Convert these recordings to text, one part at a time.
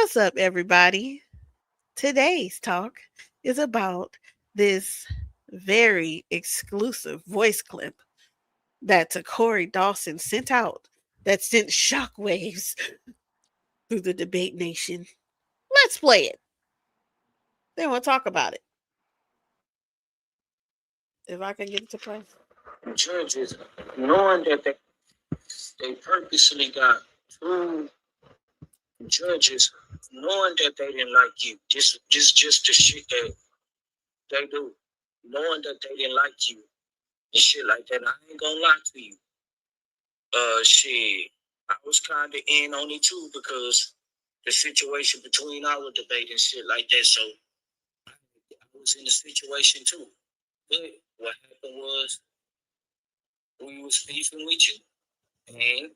What's up, everybody? Today's talk is about this very exclusive voice clip that TACORI Dawson sent out that sent shockwaves through the debate nation. Let's play it. Then we'll talk about it. If I can get it to play. Judges, knowing that they purposely got two judges, knowing that they didn't like you. Just the shit that they do. Knowing that they didn't like you and shit like that. I ain't gonna lie to you. Shit. I was kinda in on it too because the situation between our debate and shit like that. So I was in the situation too. But what happened was we was beefing with you and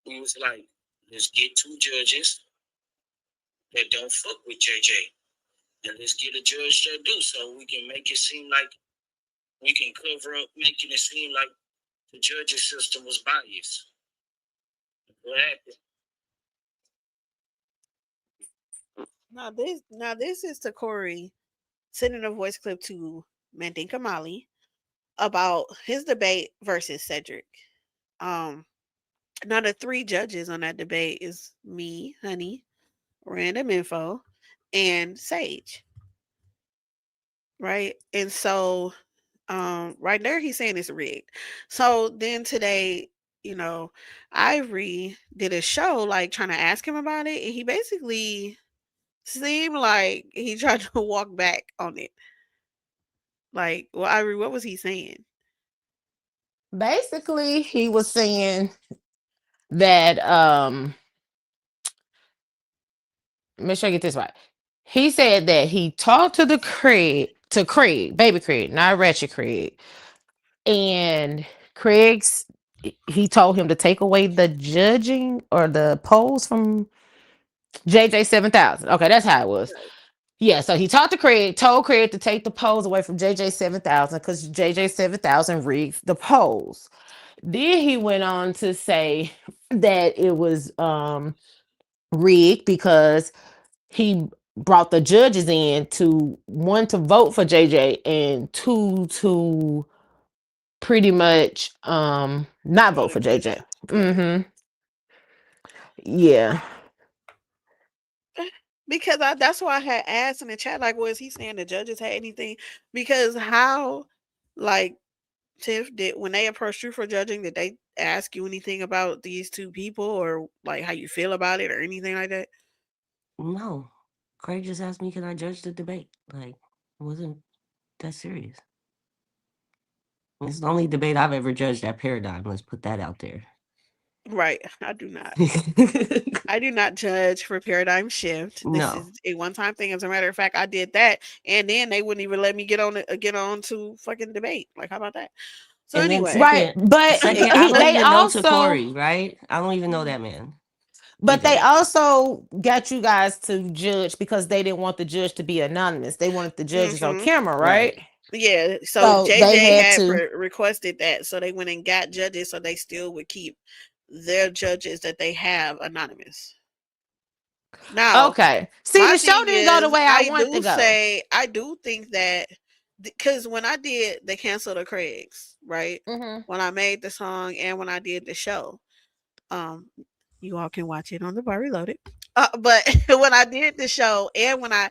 we was like, let's get two judges that don't fuck with JJ. And let's get a judge that do so we can make it seem like we can cover up making it seem like the judges system was biased. What happened? Now this is TACORI sending a voice clip to Mandinka Mali about his debate versus Cedric. Um Now the three judges on that debate is me, Honey, Random Info, and Sage. Right. And so right there he's saying it's rigged. So then today, you know, Ivory did a show like trying to ask him about it, and he basically seemed like he tried to walk back on it. Like, well, Ivory, what was he saying? Basically, he was saying that make sure I get this right. He said that he talked to Craig, baby Craig, not Ratchet Craig. And Craig's he told him to take away the judging or the polls from JJ 7000. Okay, that's how it was. Right. Yeah, so he talked to Craig, told Craig to take the polls away from JJ 7000 because JJ 7000 rigged the polls. Then he went on to say that it was rigged because he brought the judges in to one to vote for JJ and two to pretty much not vote Vote for against. JJ. Right. Yeah. Because that's why I had asked in the chat, like, was he saying the judges had anything? Because how, like, Tiff, did when they approached you for judging, did they ask you anything about these two people or like how you feel about it or anything like that? No. Craig just asked me, can I judge the debate? Like, it wasn't that serious. It's the only debate I've ever judged at Paradigm. Let's put that out there. Right. I do not. I do not judge for Paradigm Shift. This No. is a one-time thing. As a matter of fact, I did that, and then they wouldn't even let me get on to fucking debate. Like, how about that? So And then anyway, Right. But I he don't they even know also Takori, right? I don't even know that man but they either. also got you guys to judge because they didn't want the judge to be anonymous. They wanted the judges on hmm camera, Right. right? yeah. So So they JJ had had to. requested that, so they went and got judges, so they still would keep their judges that they have anonymous. Now, Okay. See, my the show thing didn't go the is, way I want to go. I do think that because when I did the Cancel the Craigs, right? Hmm. When I made the song and when I did the show, um, you all can watch it on the bar reloaded. But when I did the show and when I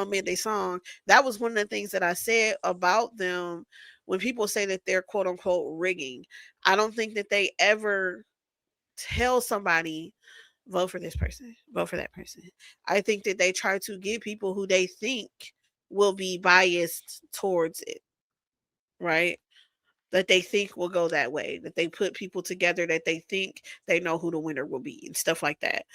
made the song, that was one of the things that I said about them. When people say that they're quote unquote rigging, I don't think that they ever tell somebody vote for this person, vote for that person. I think that they try to get people who they think will be biased towards it, right? That they think will go that way, that they put people together that they think they know who the winner will be and stuff like that.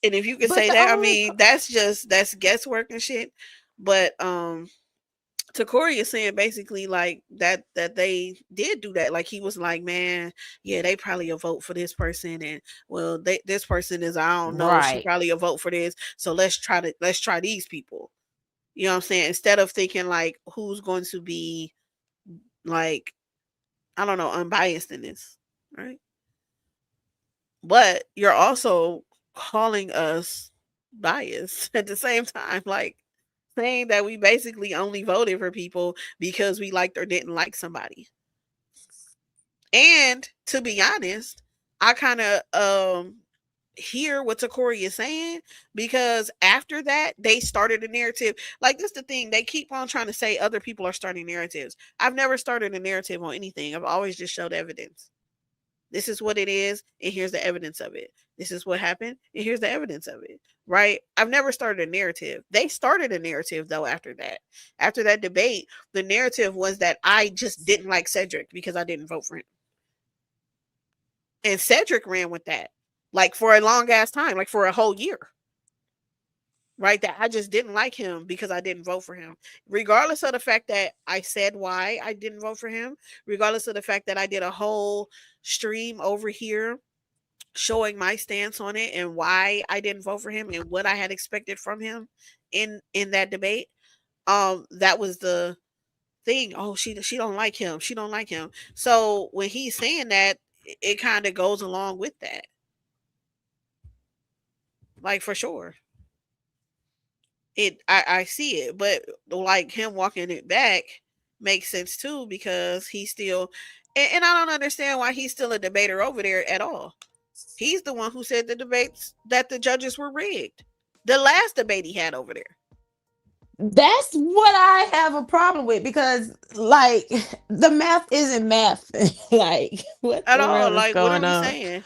And if you could But say the that, I only mean, that's guesswork and shit. But Takori is saying basically like that they did do that. Like he was like, man, yeah, they probably a vote for this person, and well, this person is I don't know, she right. probably a vote for this. So let's try these people. You know what I'm saying? Instead of thinking like who's going to be like I don't know unbiased in this, right? But you're also calling us biased at the same time, like saying that we basically only voted for people because we liked or didn't like somebody. And to be honest, I kind of hear what TACORI is saying, because after that they started a narrative. Like, this the thing, they keep on trying to say other people are starting narratives. I've never started a narrative on anything. I've always just showed evidence. This is what it is, and here's the evidence of it. This is what happened, and here's the evidence of it. Right? I've never started a narrative. They started a narrative though after that. After that debate, the narrative was that I just didn't like Cedric because I didn't vote for him. And Cedric ran with that, like, for a long ass time, like for a whole year. Right? That I just didn't like him because I didn't vote for him. Regardless of the fact that I said why I didn't vote for him, regardless of the fact that I did a whole stream over here showing my stance on it and why I didn't vote for him and what I had expected from him in that debate. That was the thing. Oh, she don't like him. She don't like him. So when he's saying that, it kind of goes along with that. Like, for sure. I see it, but like him walking it back makes sense too, because he's still, and I don't understand why he's still a debater over there at all. He's the one who said the debates that the judges were rigged. The last debate he had over there. That's what I have a problem with, because like the math isn't math. Like, what At the all. world is Like, what are going we on? saying?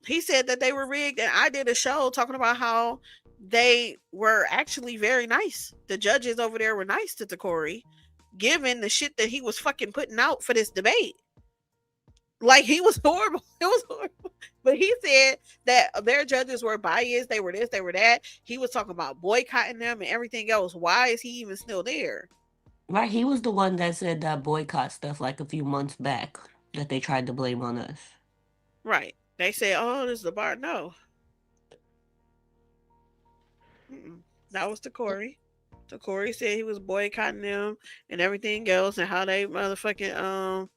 He said that they were rigged, and I did a show talking about how they were actually very nice. The judges over there were nice to TACORI, given the shit that he was fucking putting out for this debate. Like, he was horrible. It was horrible. But he said that their judges were biased. They were this, they were that. He was talking about boycotting them and everything else. Why is he even still there? Right, he was the one that said that boycott stuff like a few months back that they tried to blame on us. Right. They said, oh, this is the bar. No. That was TACORI. TACORI said he was boycotting them and everything else, and how they motherfucking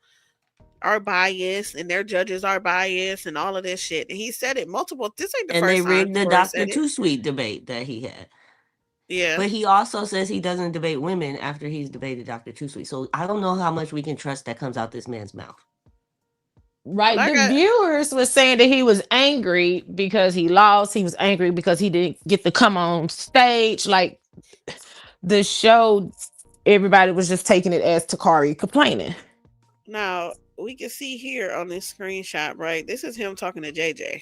are biased and their judges are biased and all of this shit. And he said it multiple. This ain't the And they first time rigged the TACORI Dr. said it. Too Sweet debate that he had. Yeah. But he also says he doesn't debate women after he's debated Dr. Too Sweet. So I don't know how much we can trust that comes out this man's mouth. Right. Like, The viewers were saying that he was angry because he lost. He was angry because he didn't get to come on stage. Like, the show, everybody was just taking it as TACORI complaining. now we can see here on this screenshot, right? This is him talking to JJ.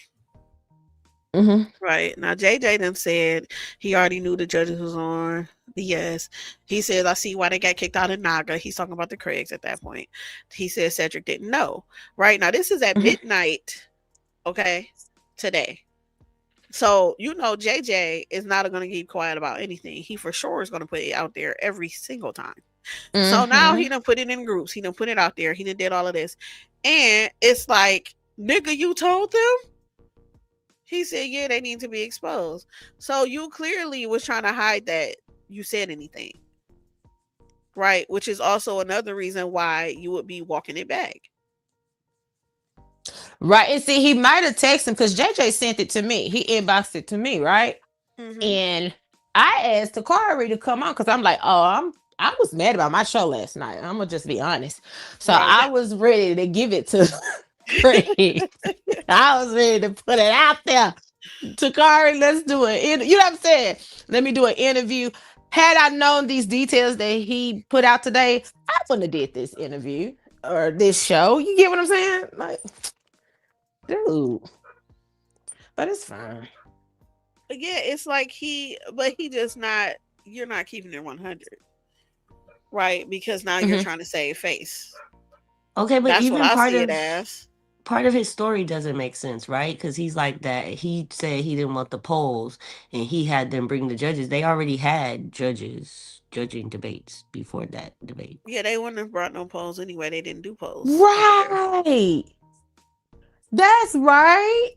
Mm-hmm. Right. Now JJ then said he already knew the judges was on. Yes. He says, I see why they got kicked out of Naga. He's talking about the Craigs at that point. He said Cedric didn't know. Right. Now this is at midnight. Okay. Today. So, JJ is not going to keep quiet about anything. He for sure is going to put it out there every single time. So now he done put it in groups. He done put it out there. He done did all of this. And it's like, nigga, you told them? He said, yeah, they need to be exposed. So you clearly was trying to hide that you said anything. Right? Which is also another reason why you would be walking it back. Right. And see, he might have texted him because JJ sent it to me. He inboxed it to me, right? Mm-hmm. And I asked TACORI to come on because I'm like, I was mad about my show last night. I'm gonna just be honest. So Right. I was ready to give it to Craig. I was ready to put it out there. TACORI, let's do it. You know what I'm saying? Let me do an interview. Had I known these details that he put out today, I wouldn't have did this interview or this show. You get what I'm saying? Like, dude. But it's fine. Yeah, it's like he just not, you're not keeping it 100. Right? Because now you're trying to save face. Okay, but that's even what I see it as. Part of his story doesn't make sense, right? Because he's like that. He said he didn't want the polls, and he had them bring the judges. They already had judges judging debates before that debate. Yeah, they wouldn't have brought no polls anyway. They didn't do polls. Right. That's right.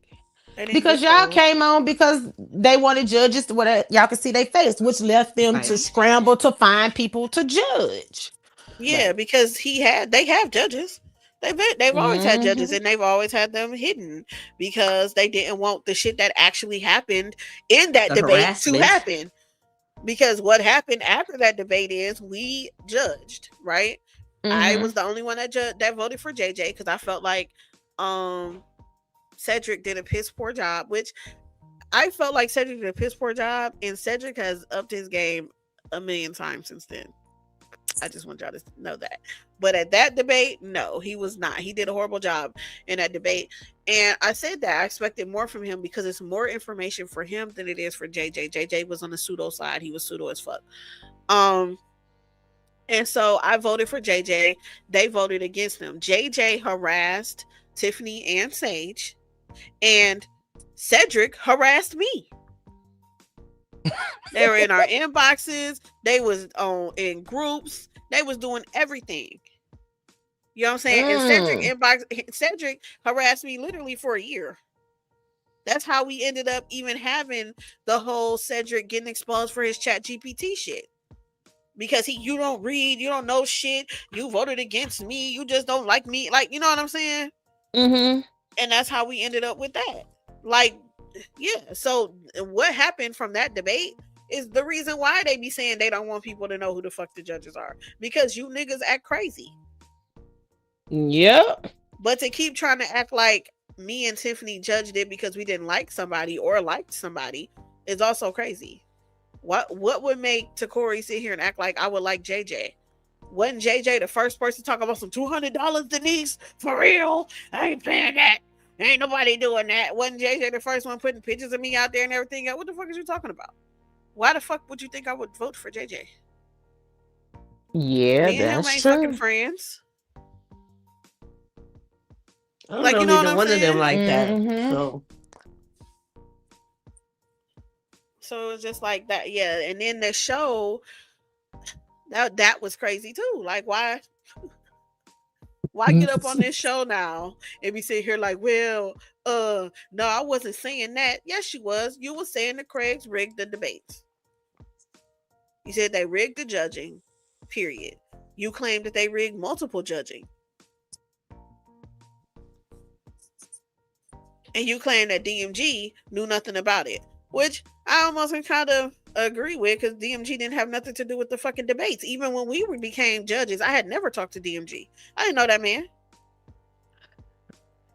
Because y'all came on because they wanted judges y'all could see their face, which left them to scramble to find people to judge. Yeah, because they have judges. They've always had judges, Mhm. and they've always had them hidden because they didn't want the shit that actually happened in that The debate to harassment. happen. Because what happened after that debate is we judged, right? I was Mhm. the only one that voted for JJ because I felt like um Cedric did a piss poor job, which I felt like Cedric did a piss poor job, and Cedric has upped his game a million times since then. I just want y'all to know that. But at that debate, no, he was not. He did a horrible job in that debate. And I said that I expected more from him because it's more information for him than it is for JJ. JJ was on the pseudo side. He was pseudo as fuck. Um, and so I voted for JJ. They voted against him. JJ harassed Tiffany and Sage, and Cedric harassed me. They were in our inboxes. They was on in groups. They was doing everything. You know what I'm saying? And Mm. Cedric harassed me literally for a year. That's how we ended up even having the whole Cedric getting exposed for his chat GPT shit. Because you don't read, you don't know shit, you voted against me, you just don't like me. Like, you know what I'm saying? Mhm. And that's how we ended up with that. Like, yeah. So what happened from that debate is the reason why they be saying they don't want people to know who the fuck the judges are. Because you niggas act crazy. Yep. But to keep trying to act like me and Tiffany judged it because we didn't like somebody or liked somebody is also crazy. What would make TACORI sit here and act like I would like JJ? Wasn't JJ the first person to talk about some $200, Denise? For real? I ain't paying that. Ain't nobody doing that. Wasn't JJ the first one putting pictures of me out there and everything? What the fuck is you talking about? Why the fuck would you think I would vote for JJ? Yeah, Me and him that's ain't fucking true. friends. I don't Like, know you know what neither I'm one of them saying? like that. Mhm. So So it's just like that, yeah. And then the show that was crazy too. Like, why get up on this show now and be sitting here like, well, no, I wasn't saying that. Yes, you was. You was saying the Craigs rigged the debates. You said they rigged the judging. Period. You claimed that they rigged multiple judging, and you claim that DMG knew nothing about it, which I almost can kind of agree with because DMG didn't have nothing to do with the fucking debates. Even when we became judges, I had never talked to DMG. I didn't know that man.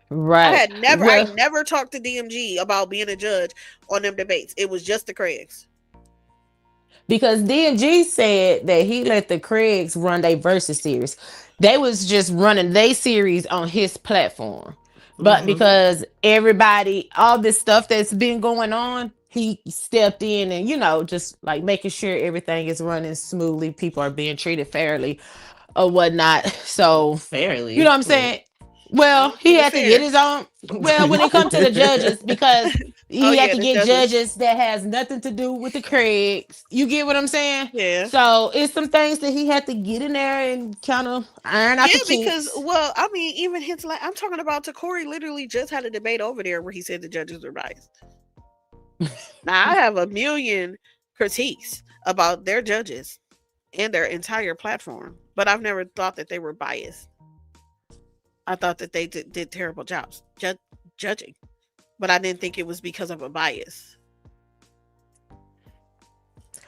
Right. I Well, never talked to DMG about being a judge on them debates. It was just the Craigs. because DMG said that he let the Craigs run their versus series. They was just running their series on his platform. But Mm-hmm. because everybody, all this stuff that's been going on, he stepped in and, just like making sure everything is running smoothly, people are being treated fairly or whatnot. So, you know fairly. what I'm saying? Well, Don't he keep it had to get fair. his own. Well, when it comes to the judges, because Oh he had yeah, to the get judges. judges that has nothing to do with the Craigs. You get what I'm saying? Yeah. So it's some things that he had to get in there and kind of iron out Yeah, the because kinks. I mean, even his like I'm talking about TACORI literally just had a debate over there where he said the judges were biased. Now I have a million critiques about their judges and their entire platform, but I've never thought that they were biased. I thought that they did terrible jobs judging, but I didn't think it was because of a bias.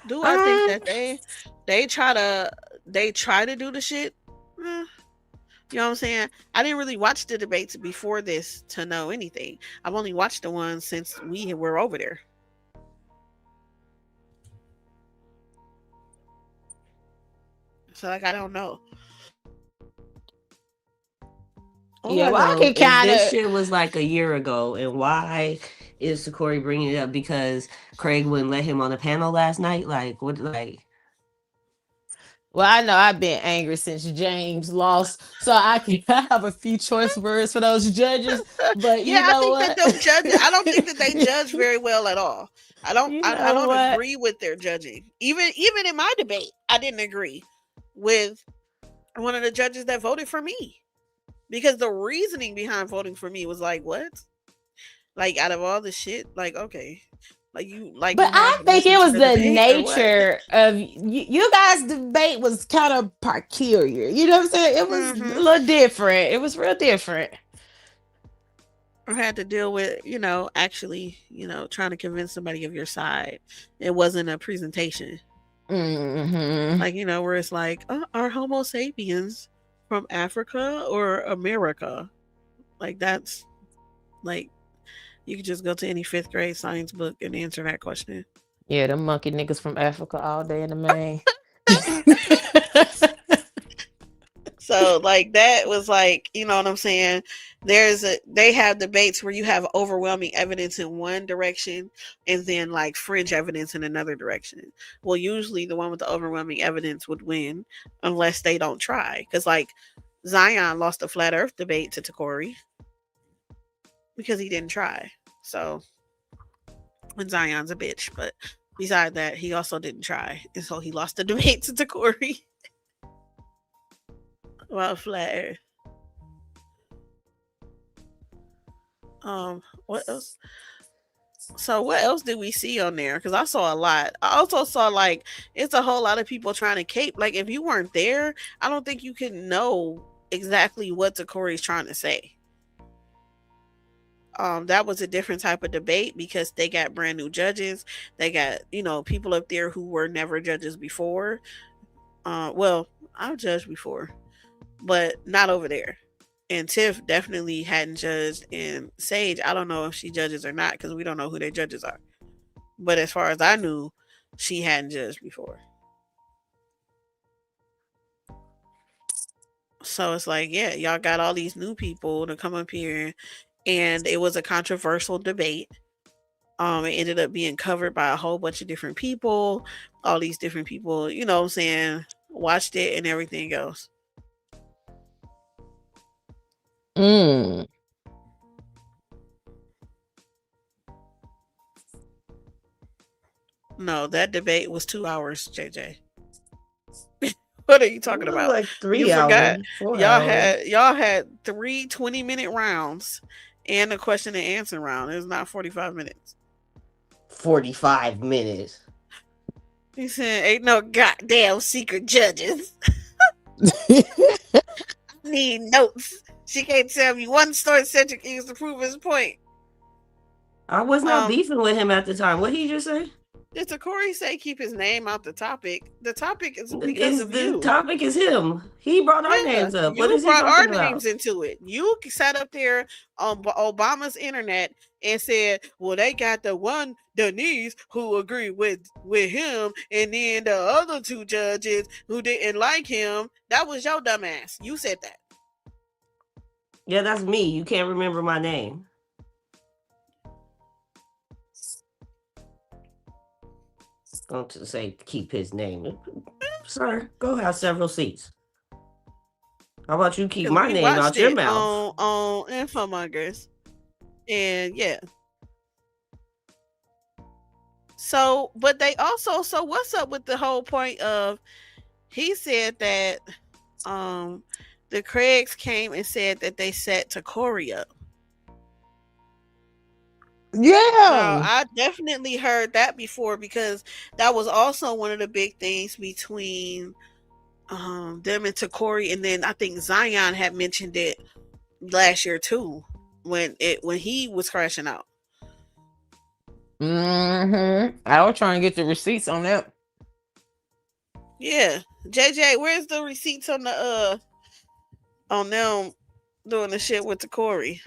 Do I think Um, that they try to try to do the shit? Eh, you know what I'm saying? I didn't really watch the debates before this to know anything. I've only watched the ones since we were over there. So like I don't know. All yeah, I well, I know can is kind this of. shit was like a year ago, and why is Corey bringing it up? Because Craig wouldn't let him on the panel last night. Like what? Like Well, I know I've been angry since James lost, so I can have a few choice words for those judges. But Yeah, you I know think that what? them judges. I don't think that they judge very well at all. I don't. You I know don't what? agree with their judging. Even in my debate, I didn't agree with one of the judges that voted for me because the reasoning behind voting for me was like, what? Like out of all the shit, like okay. Like you But I haven't think listened it to was the the debate or what? nature of you guys' debate was kind of peculiar. You know what I'm saying? It was a Mm-hmm. little different. It was real different. Or had to deal with, actually, trying to convince somebody of your side. It wasn't a presentation. Hmm. Like, where it's like, are Homo sapiens from Africa or America? Like, that's like, you could just go to any fifth grade science book and answer that question. Yeah, them monkey niggas from Africa all day in the main. So like that was like, you know what I'm saying? They have debates where you have overwhelming evidence in one direction and then like fringe evidence in another direction. Well, usually the one with the overwhelming evidence would win unless they don't try. Cause like Zion lost the flat earth debate to TACORI because he didn't try. So and Zion's a bitch, but beside that, he also didn't try. And so he lost the debate to TACORI about flat earth. What else? So what else did we see on there? Because I saw a lot. I also saw like it's a whole lot of people trying to cape. Like if you weren't there, I don't think you could know exactly what TACORI's trying to say. That was a different type of debate because they got brand new judges. They got people up there who were never judges before. Well, I've judged before, but not over there. And Tiff definitely hadn't judged. And Sage, I don't know if she judges or not because we don't know who their judges are. But as far as I knew, she hadn't judged before. So it's like, yeah, y'all got all these new people to come up here, and it was a controversial debate. It ended up being covered by a whole bunch of different people. All these different people, you know what I'm saying, watched it and everything else. Mm. No, that debate was 2 hours, JJ. What are you talking about? Like You 3 hours, forgot 4 hours. y'all had three 20-minute rounds and a question and answer round. It was not 45 minutes. 45 minutes. He said, ain't no goddamn secret judges. Need notes. She can't tell me one story Cedric used to prove his point. I was not Um, beefing with him at the time. What he just say? did TACORI say keep his name out the topic? The topic is because Is of the you. topic is him. He brought our Yeah, names up. What you is he brought our talking about? names into it. You sat up there on Obama's internet and said, "Well, they got the one Denise who agreed with him, and then the other two judges who didn't like him." That was your dumbass. You said that. Yeah, that's me. You can't remember my name. Going to say keep his name. Sir, go have several seats. How about you keep Because my we name watched out your it mouth? on Infomongers, and yeah. So, but they also, so what's up with the whole point of he said that the Craigs came and said that they set TACORI up. Now, Yeah. I definitely heard that before because that was also one of the big things between them and TACORI, and then I think Zion had mentioned it last year too when he was crashing out. I was trying to get the receipts on that. Yeah, JJ, where's the receipts on them doing the shit with TACORI?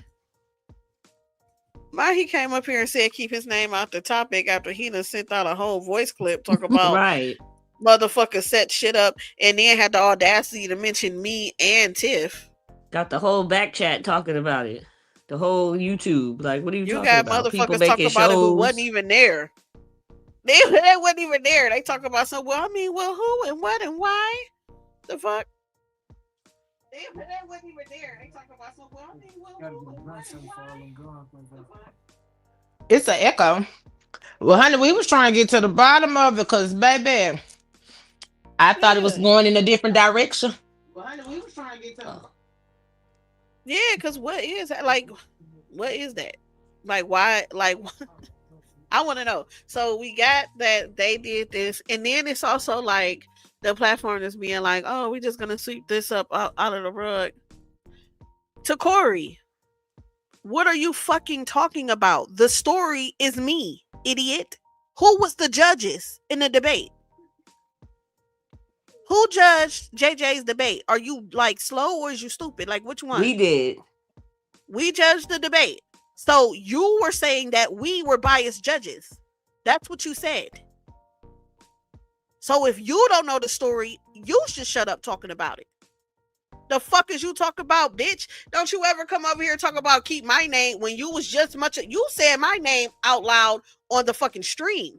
Why he came up here and said keep his name out the topic after he done sent out a whole voice clip talk about Right. motherfucker set shit up and then had the audacity to mention me and Tiff. Got the whole back chat talking about it. The whole YouTube. Like, what are you You talking got about? People motherfuckers talk making about it who wasn't shows. even there. They wasn't even there. They talk about some. Well, I mean, well, who and what and why? The fuck? They wasn't even there. They talk about some. Well, I mean, well, who and what and why? It's an echo. Well, honey, we was trying to get to the bottom of it because, baby, I thought it was Yeah. going in a different direction. Well, honey, we was trying to get to. Yeah, because what is that? Like, what is that? Like, why? Like, I want to know. So we got that they did this, and then it's also like the platform is being like, "Oh, we're just gonna sweep this up out of the rug." TACORI, what are you fucking talking about? The story is me, idiot. Who was the judges in the debate? Who judged JJ's debate? Are you like slow or is you stupid? Like which one? We did. We judged the debate. So you were saying that we were biased judges. That's what you said. So if you don't know the story, you should shut up talking about it. The fuck is you talking about, bitch? Don't you ever come over here and talk about keep my name when you was just much. You said my name out loud on the fucking stream.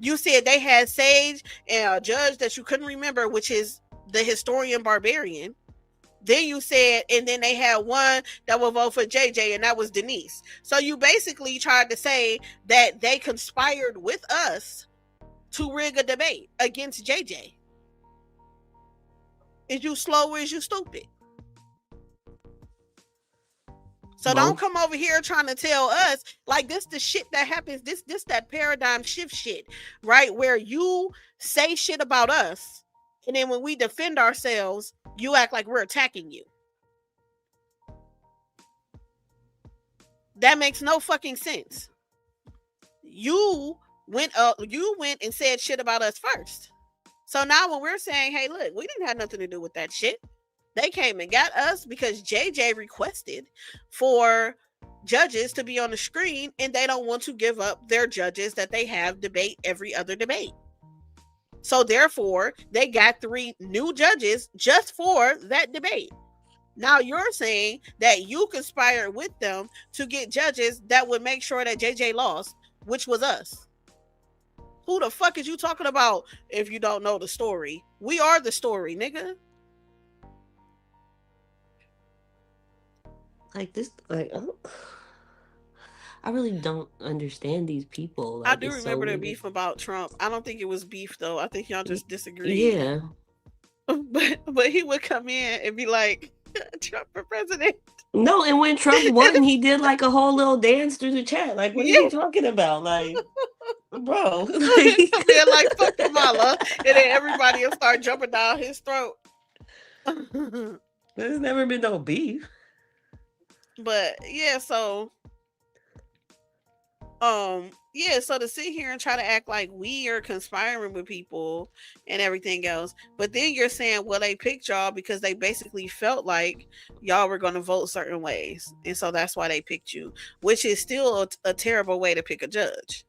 You said they had Sage and a judge that you couldn't remember, which is the historian barbarian. Then you said, and then they had one that would vote for JJ, and that was Denise. So you basically tried to say that they conspired with us to rig a debate against JJ. Is you slow or is you stupid? So don't come over here trying to tell us like this the shit that happens, this that paradigm shift shit, right? Where you say shit about us, and then when we defend ourselves, you act like we're attacking you. That makes no fucking sense. You went and said shit about us first. So now when we're saying, hey, look, we didn't have nothing to do with that shit. They came and got us because JJ requested for judges to be on the screen, and they don't want to give up their judges that they have debate every other debate. So therefore, they got 3 new judges just for that debate. Now you're saying that you conspired with them to get judges that would make sure that JJ lost, which was us. Who the fuck is you talking about if you don't know the story? We are the story, nigga. Like this, like I really don't understand these people. Like, I do remember the beef about Trump. I don't think it was beef though. I think y'all just disagreed. Yeah. But he would come in and be like, Trump for president. No, and when Trump won, he did like a whole little dance through the chat. Like, what are you talking about? Like, bro. He come in like fuck Kamala, and then everybody will start jumping down his throat. There's never been no beef. But yeah, so so to sit here and try to act like we are conspiring with people and everything else, but then you're saying, well, they picked y'all because they basically felt like y'all were going to vote certain ways, and so that's why they picked you, which is still a terrible way to pick a judge.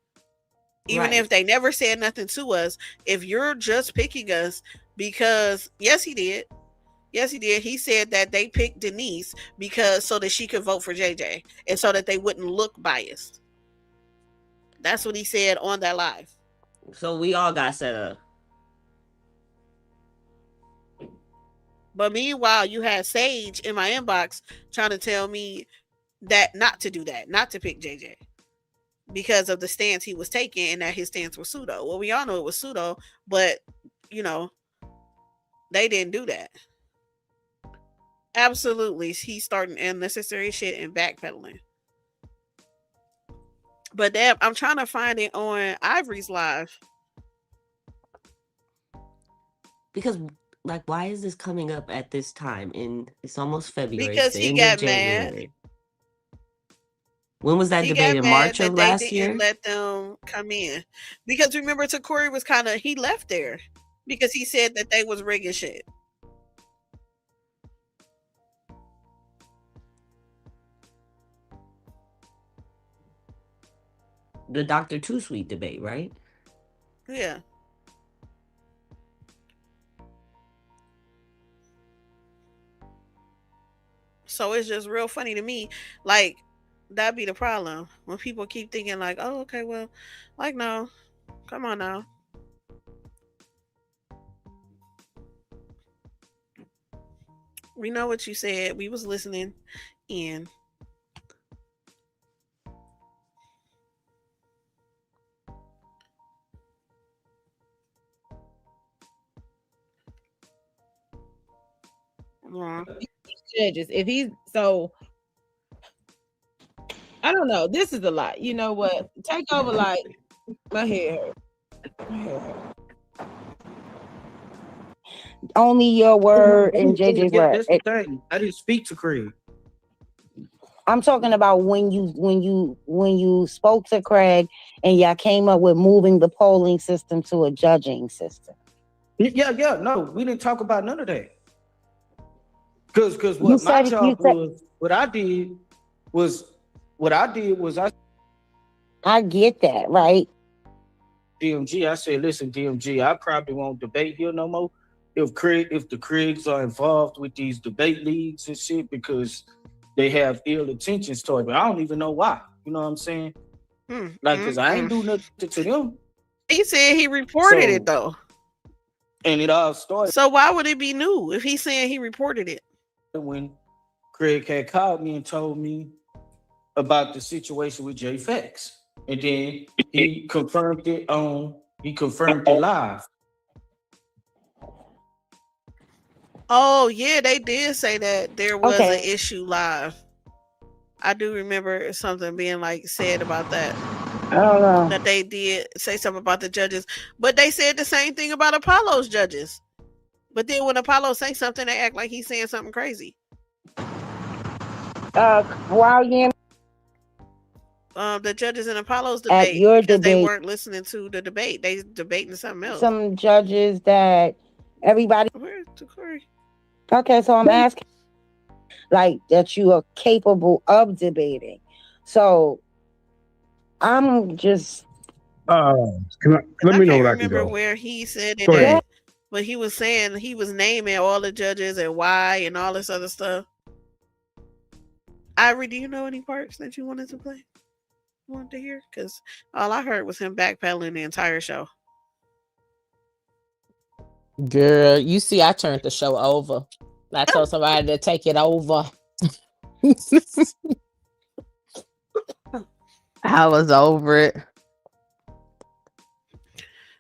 Even if they never said nothing to us, if you're just picking us because yes he did, he said that they picked Denise because so that she could vote for JJ and so that they wouldn't look biased. That's what he said on that live. So we all got set up. But meanwhile, you had Sage in my inbox trying to tell me that not to do that, not to pick JJ because of the stance he was taking and that his stance was pseudo. Well, we all know it was pseudo, but you know, they didn't do that. Absolutely. He's starting unnecessary shit and backpedaling. But damn, I'm trying to find it on Ivory's live. Because, like, why is this coming up at this time? It's almost February. Because he got mad. When was that debate? In March of last year? Let them come in. Because remember, TACORI was he left there because he said that they was rigging shit. The Dr. Too Sweet debate, right? Yeah. So it's just real funny to me. Like, that'd be the problem. When people keep thinking like, oh, okay, well, like, no. Come on now. We know what you said. We was listening in. Judges, if he's so I don't know. This is a lot. You know what? Take over. Like my hair hurt. My hair hurt. Only your word and JJ's Yeah, word. that's the thing. I didn't speak to Craig. I'm talking about when you spoke to Craig and y'all came up with moving the polling system to a judging system. Yeah. No, we didn't talk about none of that. Because You what my said job was, what I did was I I get that, right? DMG. I said, listen, DMG, I probably won't debate here no more. If the Craigs are involved with these debate leagues and shit because they have ill intentions toward me. I don't even know why. You know what I'm saying? Like, because I ain't do nothing to them. He said he reported it So, though. and it all started So why would it be new if he's saying he reported it? when Craig had called me and told me about the situation with J Fax. And then he confirmed it live. Oh yeah, they did say that there was an Okay. issue live. I do remember something being like said about that. I don't know. That they did say something about the judges, but they said the same thing about Apollo's judges. But then when Apollo say something, they act like he's saying something crazy. While you The judges in Apollo's at debate your because they debate, weren't listening to the debate. They debating something else. some judges that everybody. Where's TACORI? Okay, so I'm asking, like, that you are capable of debating. So I'm just Let I me know can't what I can remember go. where he said it Go ahead. at, but he was saying he was naming all the judges and why and all this other stuff. Ivory, do you know any parts that you wanted to play? Wanted to hear? Because all I heard was him backpedaling the entire show. Girl, you see, I turned the show over. I told somebody to take it over. I was over it.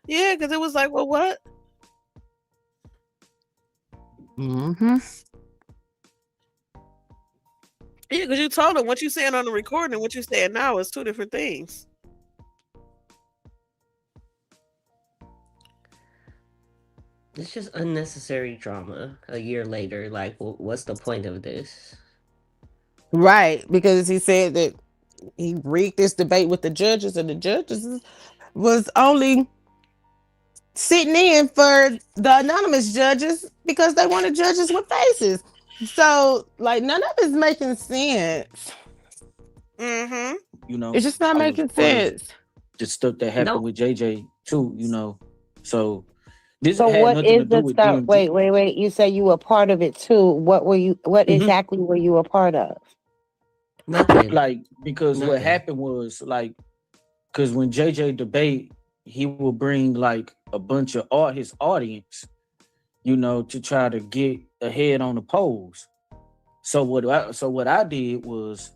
Yeah, because it was like, well, what? Mm-hmm. Yeah, because you told him what you saying on the recording and what you saying now is two different things. It's just unnecessary drama a year later. Like, what's the point of this? Right, because he said that he rigged this debate with the judges, and the judges was only sitting in for the anonymous judges because they wanted judges with faces. So, like, none of it's making sense. Mm-hmm. You know, It's just not I was making part of sense. the stuff that happened Nope. with JJ too, you know. So this so had what nothing to is do the with stuff? DMG. Wait. You say you were part of it too. What were you? What Mhm. exactly were you a part of? Nothing. Like, because what Nothing. happened was, like, because when JJ debate, he will bring like a bunch of his audience, you know, to try to get ahead on the polls. So what I did was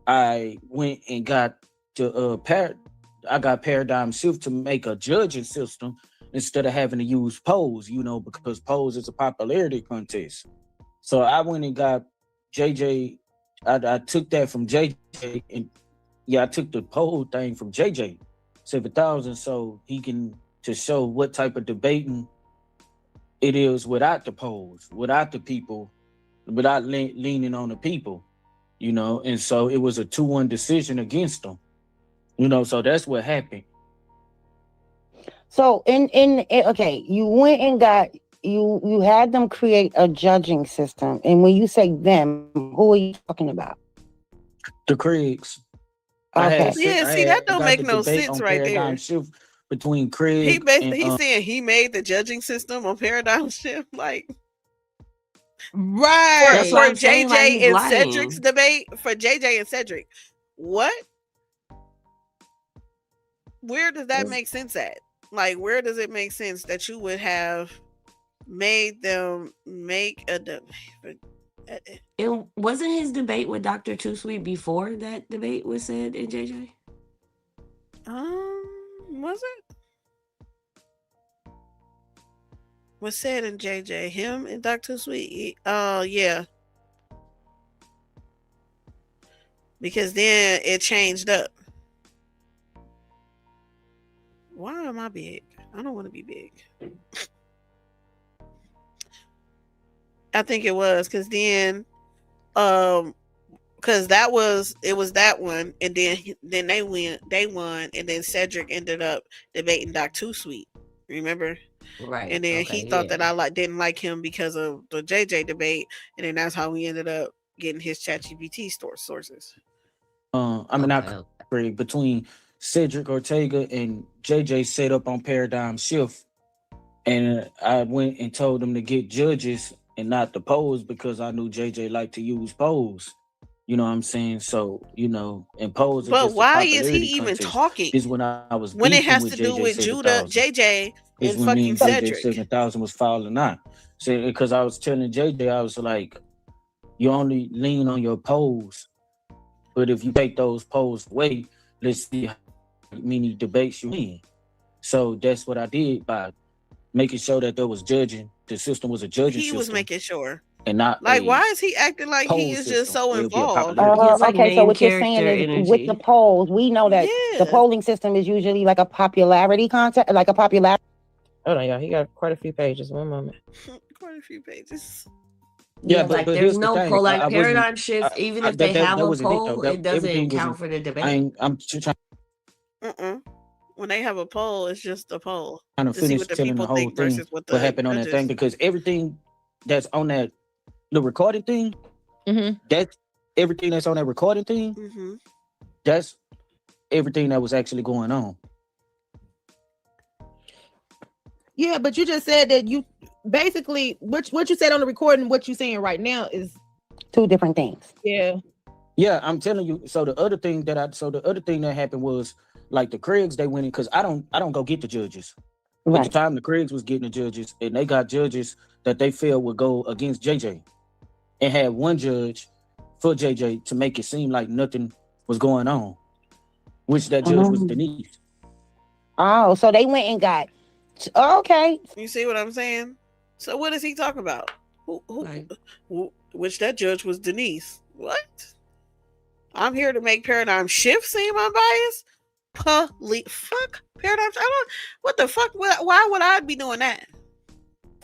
I went and got to I got Paradigm Shift to make a judging system instead of having to use polls, you know, because polls is a popularity contest. So I went and got JJ. I took that from JJ, and yeah, I took the poll thing from JJ 7,000, so he can to show what type of debating it is without the polls, without the people, without leaning on the people, you know. And so it was a 2-1 decision against them, you know. So that's what happened. So okay, you went and got you had them create a judging system, and when you say them, who are you talking about? The Craigs. Okay, Yeah, see, that I don't got make the no debate sense on right Paradigm there. Shift between Craig and He's saying he made the judging system on Paradigm Shift, like That's Right. why for I'm saying, like, he's JJ and Cedric's lying. debate for JJ and Cedric. What? Where does that make sense at? Like, where does it make sense that you would have made them make a It wasn't his debate with Dr. Too Sweet before that debate was said in JJ. was it? Was said in JJ, him and Dr. Sweet. Oh yeah. because then it changed up. Why am I big? I don't want to be big. I think it was because then, because it was that one, and then they won, and then Cedric ended up debating Doc Too Sweet. Remember? Right. And then he Okay. thought Yeah. that I didn't like him because of the JJ debate, and then that's how we ended up getting his ChatGPT sources. I mean, not Okay. Craig, between Cedric Ortega and JJ set up on Paradigm Shift, and I went and told them to get judges and not the polls because I knew JJ liked to use polls. You know what I'm saying? So, and polls are But just a why is he popularity even contest. talking This is when I was when beefing it with has to JJ do with Judah, 7000. JJ, Is and when me fucking and JJ Cedric? 7000 was falling out. So, because I was telling JJ, I was like, you only lean on your polls, but if you take those polls away, let's see how many debates you win. So that's what I did by making sure that there was judging. The system was a judging He was system making sure. and not Like, a why is he acting like he poll is just system so where it'll be a involved? popularity He has like Okay, so main what you're saying character is with the energy. polls, we know that the Yeah. polling system is usually like a popularity contest, like a popularity. Hold on, y'all. He got quite a few pages. One moment. Quite a few pages. Yeah, Yeah, but like but there's here's the no thing. poll. Like I wasn't paradigm shifts, even if they that have that a wasn't it though. poll, That it everything doesn't count wasn't. for the debate. I'm just When they have a poll, it's just a poll trying to to see finish what the telling the people whole think thing versus what what the happened on that thing judges. because everything that's on the recording thing, Mm-hmm. that's everything that's on that recording thing, Mm-hmm. that's everything that was actually going on. Yeah, but you just said that you basically what you said on the recording, what you saying right now is Two different things. yeah. Yeah, I'm telling you. So the other thing that happened was like the Craigs they went in because I don't go get the judges. At the Right. time the Craigs was getting the judges and they got judges that they felt would go against JJ and had one judge for JJ to make it seem like nothing was going on, which that judge was Denise. Oh, so they went and got. Okay. You see what I'm saying? So what is he talking about? Like, Which that judge was Denise. What? I'm here to make Paradigm Shift seem unbiased. Fuck Paradigm. I don't. What the fuck? Why would I be doing that?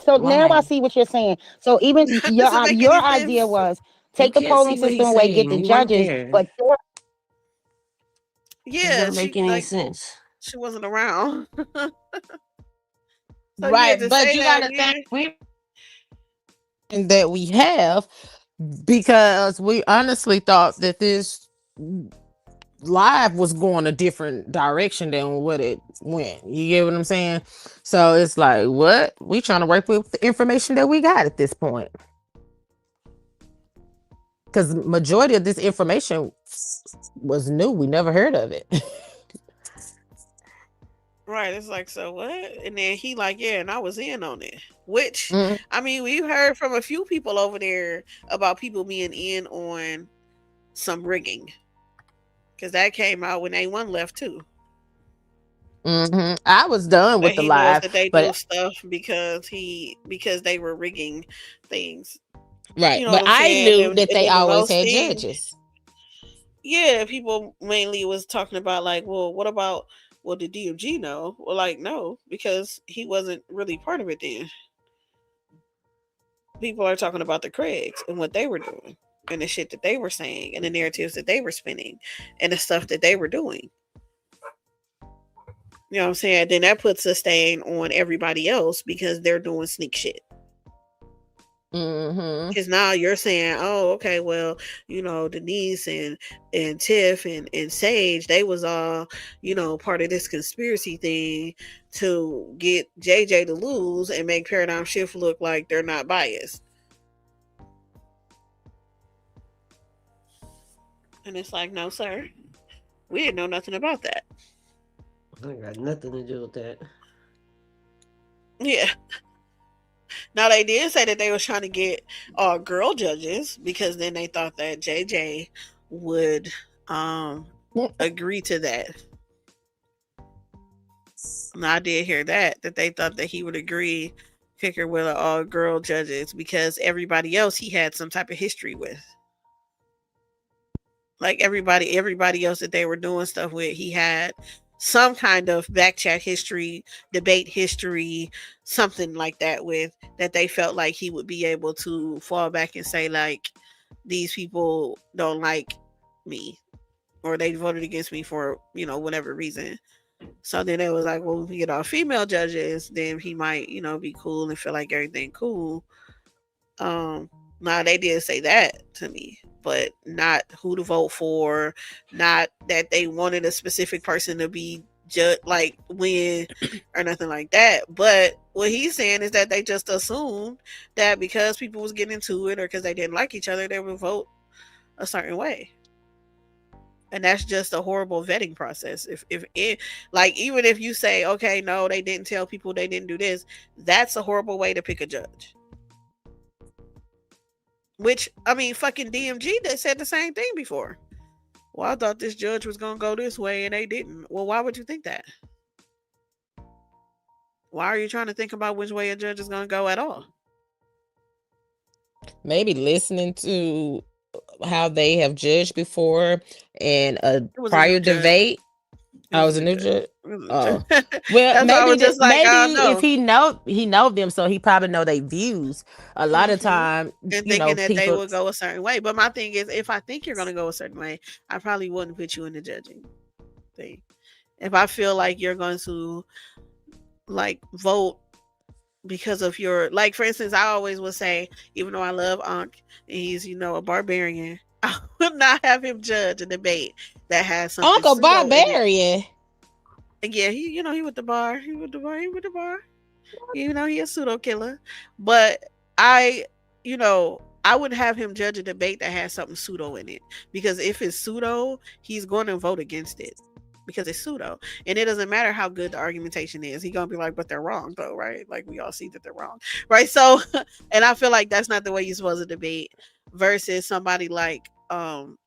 So now I why? see what you're saying. So even That doesn't make your any idea sense. was You take the can't polling see what system he's away, get saying. the You weren't judges, there. but your It's Yeah, not making any sense. she wasn't around. So yeah, Right, to but say you that, gotta yeah. think that we have because we honestly thought that this live was going a different direction than what it went. You get what I'm saying? So it's like, what? We trying to work with the information that we got at this point. Because majority of this information was new. We never heard of it. Right, it's like, so what? And then he like, yeah, and I was in on it. Which, Mhm. I mean, we've heard from a few people over there about people being in on some rigging. Because that came out when A1 left too. I was done That with the he knows live, that they do but stuff because they were rigging things. right, You know what but I'm I saying? knew that And they then the always most had thing, judges. yeah, people mainly was talking about like, well, what about, well, did DMG know? Well, like, no, because he wasn't really part of it then. People are talking about the Craigs and what they were doing and the shit that they were saying and the narratives that they were spinning and the stuff that they were doing. You know what I'm saying? Then that puts a stain on everybody else because they're doing sneak shit. Mm-hmm. Because now you're saying, oh, okay, well, Denise and Tiff and Sage, they was all, part of this conspiracy thing to get JJ to lose and make Paradigm Shift look like they're not biased. And it's like, no, sir, we didn't know nothing about that. I got nothing to do with that. Yeah. Now they did say that they was trying to get girl judges because then they thought that JJ would agree to that. And I did hear that they thought that he would agree pick her with all girl judges because everybody else he had some type of history with. Like everybody else that they were doing stuff with, he had some kind of back chat history, debate history, something like that with, that they felt like he would be able to fall back and say like, these people don't like me, or they voted against me for, whatever reason. So then it was like, well, if we get all female judges, then he might, be cool and feel like everything cool. Now they did say that to me, but not who to vote for, not that they wanted a specific person to be like win or nothing like that. But what he's saying is that they just assumed that because people was getting into it or because they didn't like each other, they would vote a certain way. And that's just a horrible vetting process. If it, like, even if you say, okay, no, they didn't tell people, they didn't do this, that's a horrible way to pick a judge. Which, I mean, fucking DMG, they said the same thing before. Well, I thought this judge was going to go this way and they didn't. Well, why would you think that? Why are you trying to think about which way a judge is going to go at all? Maybe listening to how they have judged before and a prior debate. I was a new judge. Oh, well, maybe if he know them, so he probably know their views. A lot of time, and thinking that they would go a certain way. But my thing is, if I think you're going to go a certain way, I probably wouldn't put you in the judging thing. If I feel like you're going to like vote because of your, like, for instance, I always would say, even though I love Ankh and he's, a barbarian, I would not have him judge a debate that has something. Uncle Barbarian. Yeah, he with the bar. He with the bar. He a pseudo killer. But I would have him judge a debate that has something pseudo in it. Because if it's pseudo, he's going to vote against it. Because it's pseudo. And it doesn't matter how good the argumentation is. He's going to be like, but they're wrong though, right? Like, we all see that they're wrong. Right? So, and I feel like that's not the way you're supposed to debate. Versus somebody like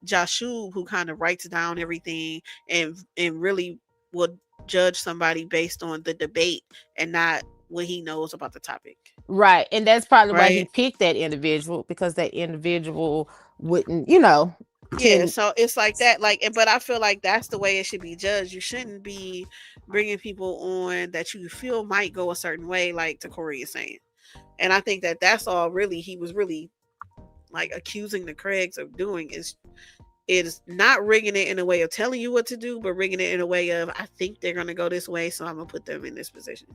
Joshua, who kind of writes down everything and really would judge somebody based on the debate and not what he knows about the topic. Right. And that's probably why he picked that individual, because that individual wouldn't, Yeah, so it's like that. Like, but I feel like that's the way it should be judged. You shouldn't be bringing people on that you feel might go a certain way, like TACORI is saying. And I think that that's all really he was really like accusing the Craigs of doing is not rigging it in a way of telling you what to do, but rigging it in a way of, I think they're going to go this way, so I'm going to put them in this position.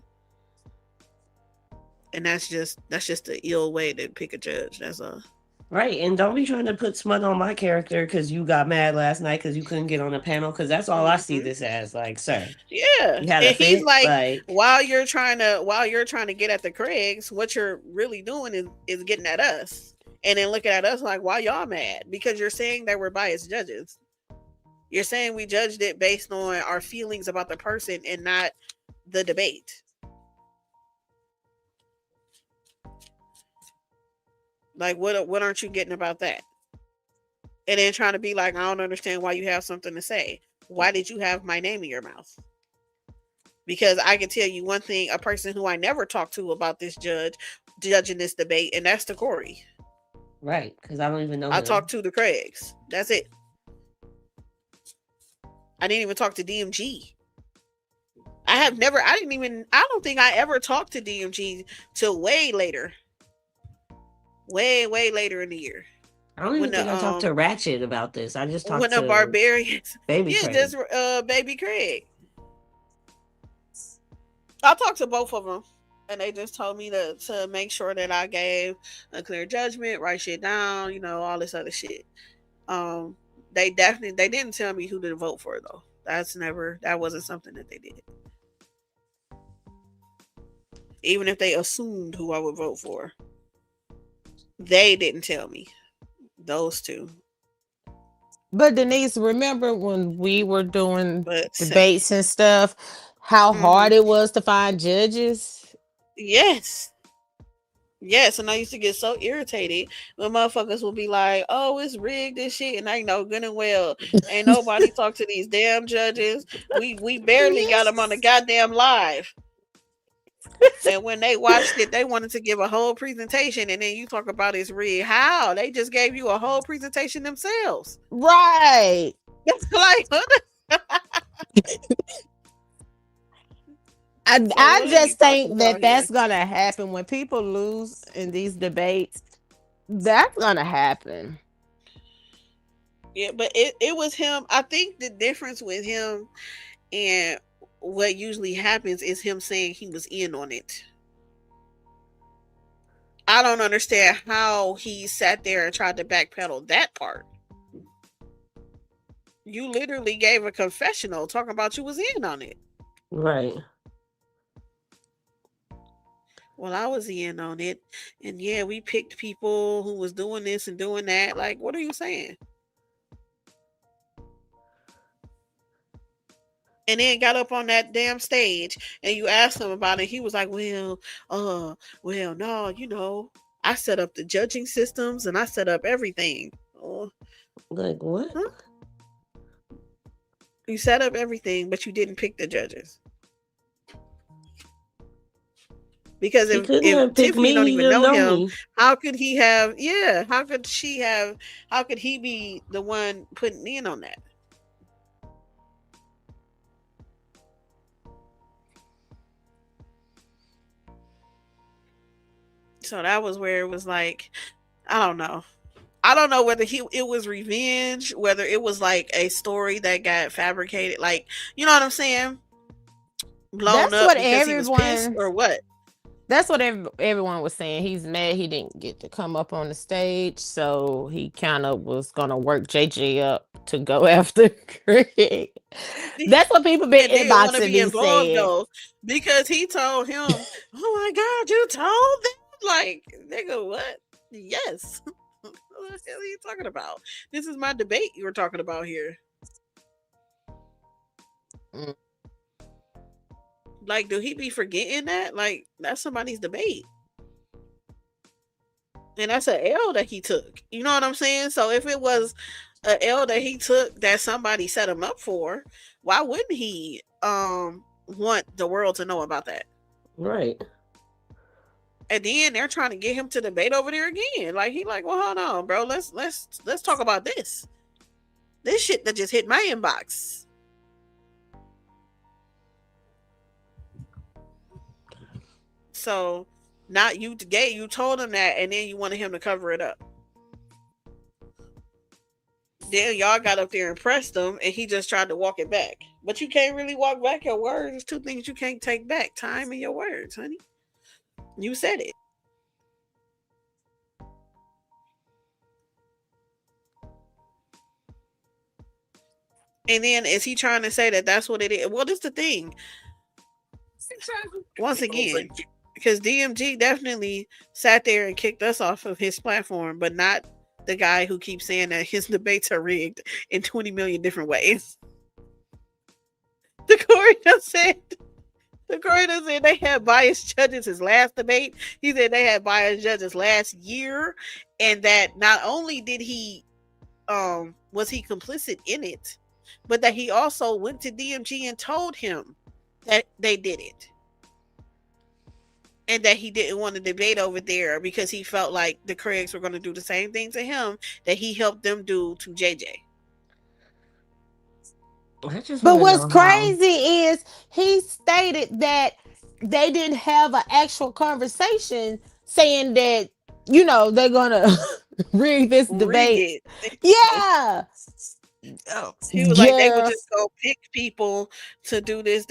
And that's just the ill way to pick a judge. That's all. Right. And don't be trying to put smut on my character because you got mad last night because you couldn't get on the panel, because that's all I see this as. Like, sir. Yeah. And he's like, while you're trying to get at the Craigs, what you're really doing is getting at us. And then looking at us like, why y'all mad? Because you're saying that we're biased judges. You're saying we judged it based on our feelings about the person and not the debate. Like, what aren't you getting about that? And then trying to be like, I don't understand why you have something to say. Why did you have my name in your mouth? Because I can tell you one thing, a person who I never talked to about this judging this debate, and that's TACORI. Right, because I don't even know. I talked to the Craigs. That's it. I didn't even talk to DMG. I don't think I ever talked to DMG till way later. Way later in the year. I don't even think I talked to Ratchet about this. I just talked to the Barbarians. Baby Craig. Just Baby Craig. I talked to both of them. And they just told me to make sure that I gave a clear judgment, write shit down, all this other shit. They didn't tell me who to vote for though. That wasn't something that they did. Even if they assumed who I would vote for, they didn't tell me. Those two. But Denise, remember when we were doing debates and stuff, how hard it was to find judges? Yes. And I used to get so irritated when motherfuckers would be like, oh, it's rigged and shit. And I know good and well, ain't nobody talk to these damn judges. We barely got them on the goddamn live. And when they watched it, they wanted to give a whole presentation, and then you talk about it's rigged. How? They just gave you a whole presentation themselves. Right. Like, I what are you just talking think that about here? that's gonna happen when people lose in these debates. That's gonna happen. Yeah, but it was him. I think the difference with him and what usually happens is him saying he was in on it. I don't understand how he sat there and tried to backpedal that part. You literally gave a confessional talking about you was in on it. Right. Well, I was in on it, and yeah, we picked people who was doing this and doing that. Like, what are you saying? And then got up on that damn stage, and you asked him about it. He was like, "Well, no, I set up the judging systems and I set up everything." Oh, Like what? huh? You set up everything, but you didn't pick the judges. Because He couldn't if have picked Tiffany me. don't He even didn't know know him, me. how could he have? Yeah, how could he be the one putting in on that? So that was where it was like, I don't know. I don't know whether it was revenge, whether it was like a story that got fabricated, like, you know what I'm saying, blown That's up what because he was pissed everyone. or what. That's what everyone was saying. He's mad he didn't get to come up on the stage, so he kind of was gonna work JJ up to go after Craig. That's what people been And didn't want to inboxing be me involved saying. though, because he told him, "Oh my God, you told them!" Like, nigga, what? Yes. What the hell are you talking about? This is my debate you were talking about here. Mm. Like, do he be forgetting that? Like, that's somebody's debate. And that's an L that he took. You know what I'm saying? So if it was a L that he took that somebody set him up for, why wouldn't he want the world to know about that? Right. And then they're trying to get him to debate over there again. Like, he like, well, hold on, bro. Let's talk about this. This shit that just hit my inbox. So not you gay, you told him that, and then you wanted him to cover it up. Then y'all got up there and pressed him, and he just tried to walk it back. But you can't really walk back your words. There's two things you can't take back: time and your words, honey. You said it. And then is he trying to say that that's what it is? Well, this is the thing. Once again, because DMG definitely sat there and kicked us off of his platform, but not the guy who keeps saying that his debates are rigged in 20 million different ways. The coroner said they had biased judges his last debate. He said they had biased judges last year, and that not only did he was he complicit in it, but that he also went to DMG and told him that they did it. And that he didn't want to debate over there because he felt like the Craigs were going to do the same thing to him that he helped them do to JJ. I just But want to what's know how. crazy is he stated that they didn't have an actual conversation saying that, they're gonna rig this Rig debate. it. Yeah. He was like, they would just Just go pick people to do this.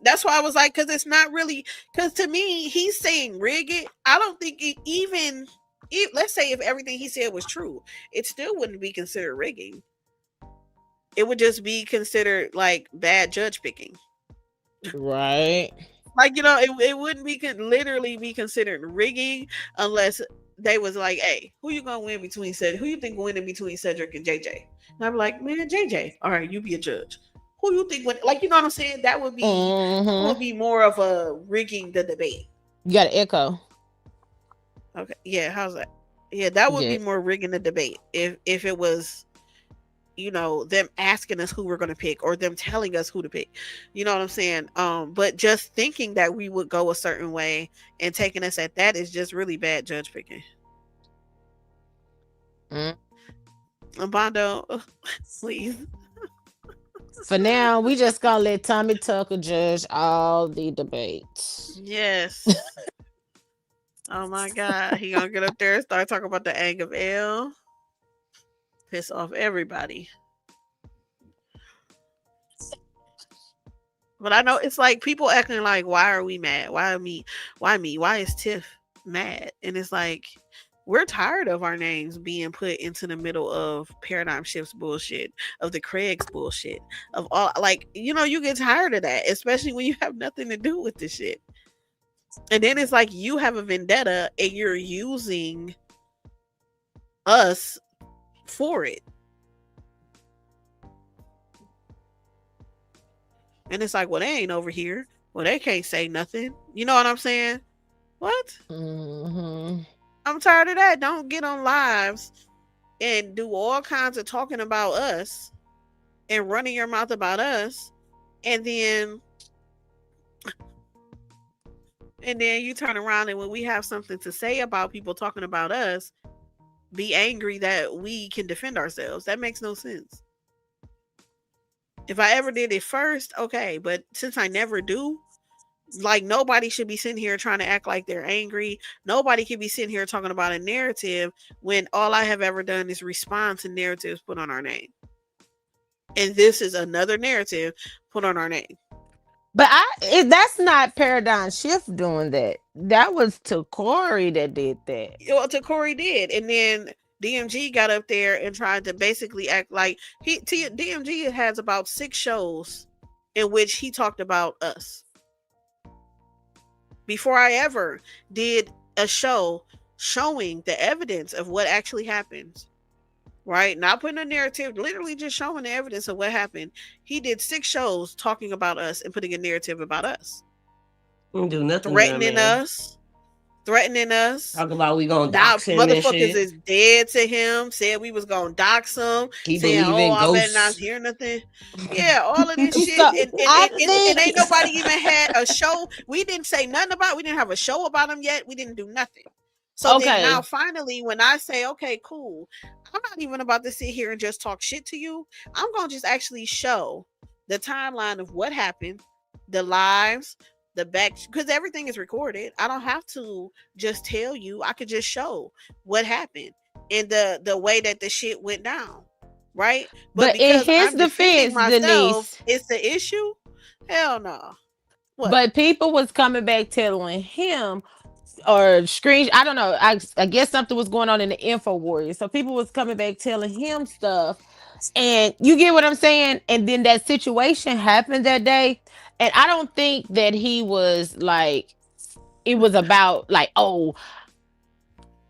That's why I was like, because it's not really, because to me, he's saying rig it. I don't think it even, let's say if everything he said was true, it still wouldn't be considered rigging. It would just be considered like bad judge picking. right. Like, it wouldn't be literally be considered rigging unless they was like, hey, who you gonna win between Cedric? Who you think winning between Cedric and JJ? And I'm like, man, JJ. All right, you be a judge. Who you think win? Like, you know what I'm saying? That would Mm-hmm. be more of a rigging the debate. You got an echo. Okay, yeah, how's that? Yeah, that would Yeah. be more rigging the debate if it was you know, them asking us who we're going to pick or them telling us who to pick. You know what I'm saying? But just thinking that we would go a certain way and taking us at that is just really bad judge picking. Bondo, please. For now, we just gonna let Tommy Tucker judge all the debates. Yes. Oh my God. He gonna get up there and start talking about the ang of L. Piss off everybody. But I know it's like people acting like, why are we mad? Why me? Why me? Why is Tiff mad? And it's like, we're tired of our names being put into the middle of paradigm shifts bullshit, of the Craig's bullshit, of all, like, you know, you get tired of that, especially when you have nothing to do with this shit. And then it's like you have a vendetta and you're using us for it. And it's like, well, they ain't over here. Well, they can't say nothing. You know what I'm saying? What? Mm-hmm. I'm tired of that. Don't get on lives and do all kinds of talking about us and running your mouth about us. And then you turn around and when we have something to say about people talking about us, be angry that we can defend ourselves. That makes no sense. If I ever did it first, okay. But since I never do, like, nobody should be sitting here trying to act like they're angry. Nobody can be sitting here talking about a narrative when all I have ever done is respond to narratives put on our name. And this is another narrative put on our name. But that's not Paradigm Shift doing that. That was TACORI that did that. Well, TACORI did. And then DMG got up there and tried to basically act like DMG has about 6 shows in which he talked about us. Before I ever did a show showing the evidence of what actually happens, right? Not putting a narrative, literally just showing the evidence of what happened. He did 6 shows talking about us and putting a narrative about us. Don't do nothing. Threatening us. Talk about we gonna now dox him and motherfuckers shit. is dead to him. Said we was gonna dox him. He saying, believe in I better not ghosts. hear nothing. Yeah, all of this shit. So, and ain't nobody even had a show. We didn't say nothing about. We didn't have a show about him yet. We didn't do nothing. So then now finally, when I say, okay, cool, I'm not even about to sit here and just talk shit to you. I'm gonna just actually show the timeline of what happened, the lives, the back, because everything is recorded. I don't have to just tell you. I could just show what happened and the way that the shit went down, right? But in his defense, Denise, it's the issue. Hell no. What? But people was coming back telling him or screen. I don't know. I guess something was going on in the Info Warrior. So people was coming back telling him stuff. And you get what I'm saying? And then that situation happened that day. And I don't think that he was like, it was about like, oh,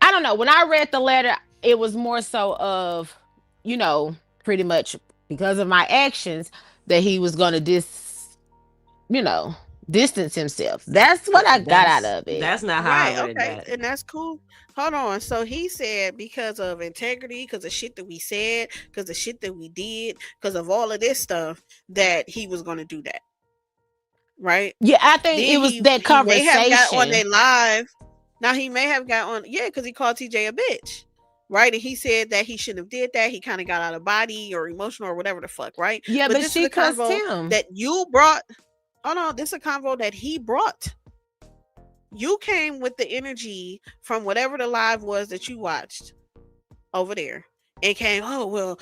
I don't know. When I read the letter, it was more so of, you know, pretty much because of my actions that he was going to distance himself. That's what I got out of it. That's not how I read that. And that's cool. Hold on. So he said because of integrity, because of shit that we said, because of shit that we did, because of all of this stuff, that he was going to do that. Right? Yeah, I think then it was that conversation. He may have got on a live. Now he may have got on, because he called TJ a bitch. Right? And he said that he shouldn't have did that. He kind of got out of body or emotional or whatever the fuck, right? Yeah, but she cussed him. That you brought. Oh no, this is a convo that he brought. You came with the energy from whatever the live was that you watched over there. And came, oh, well,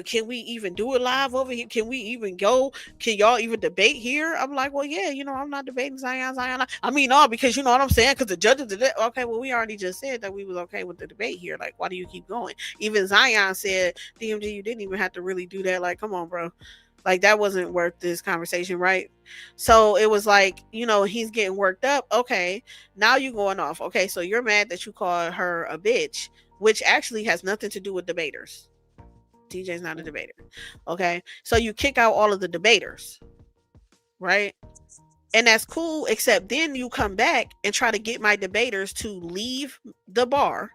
can we even do it live over here? Can we even go? Can y'all even debate here? I'm like, well, yeah, I'm not debating Zion. I mean, no, because you know what I'm saying? Because the judges did it. Okay, well, we already just said that we was okay with the debate here. Like, why do you keep going? Even Zion said, DMG, you didn't even have to really do that. Like, come on, bro. Like, that wasn't worth this conversation, right? So it was like, he's getting worked up. Okay, now you going off. Okay, so you're mad that you called her a bitch, which actually has nothing to do with debaters. TJ's not a debater. Okay, so you kick out all of the debaters, right? And that's cool, except then you come back and try to get my debaters to leave the bar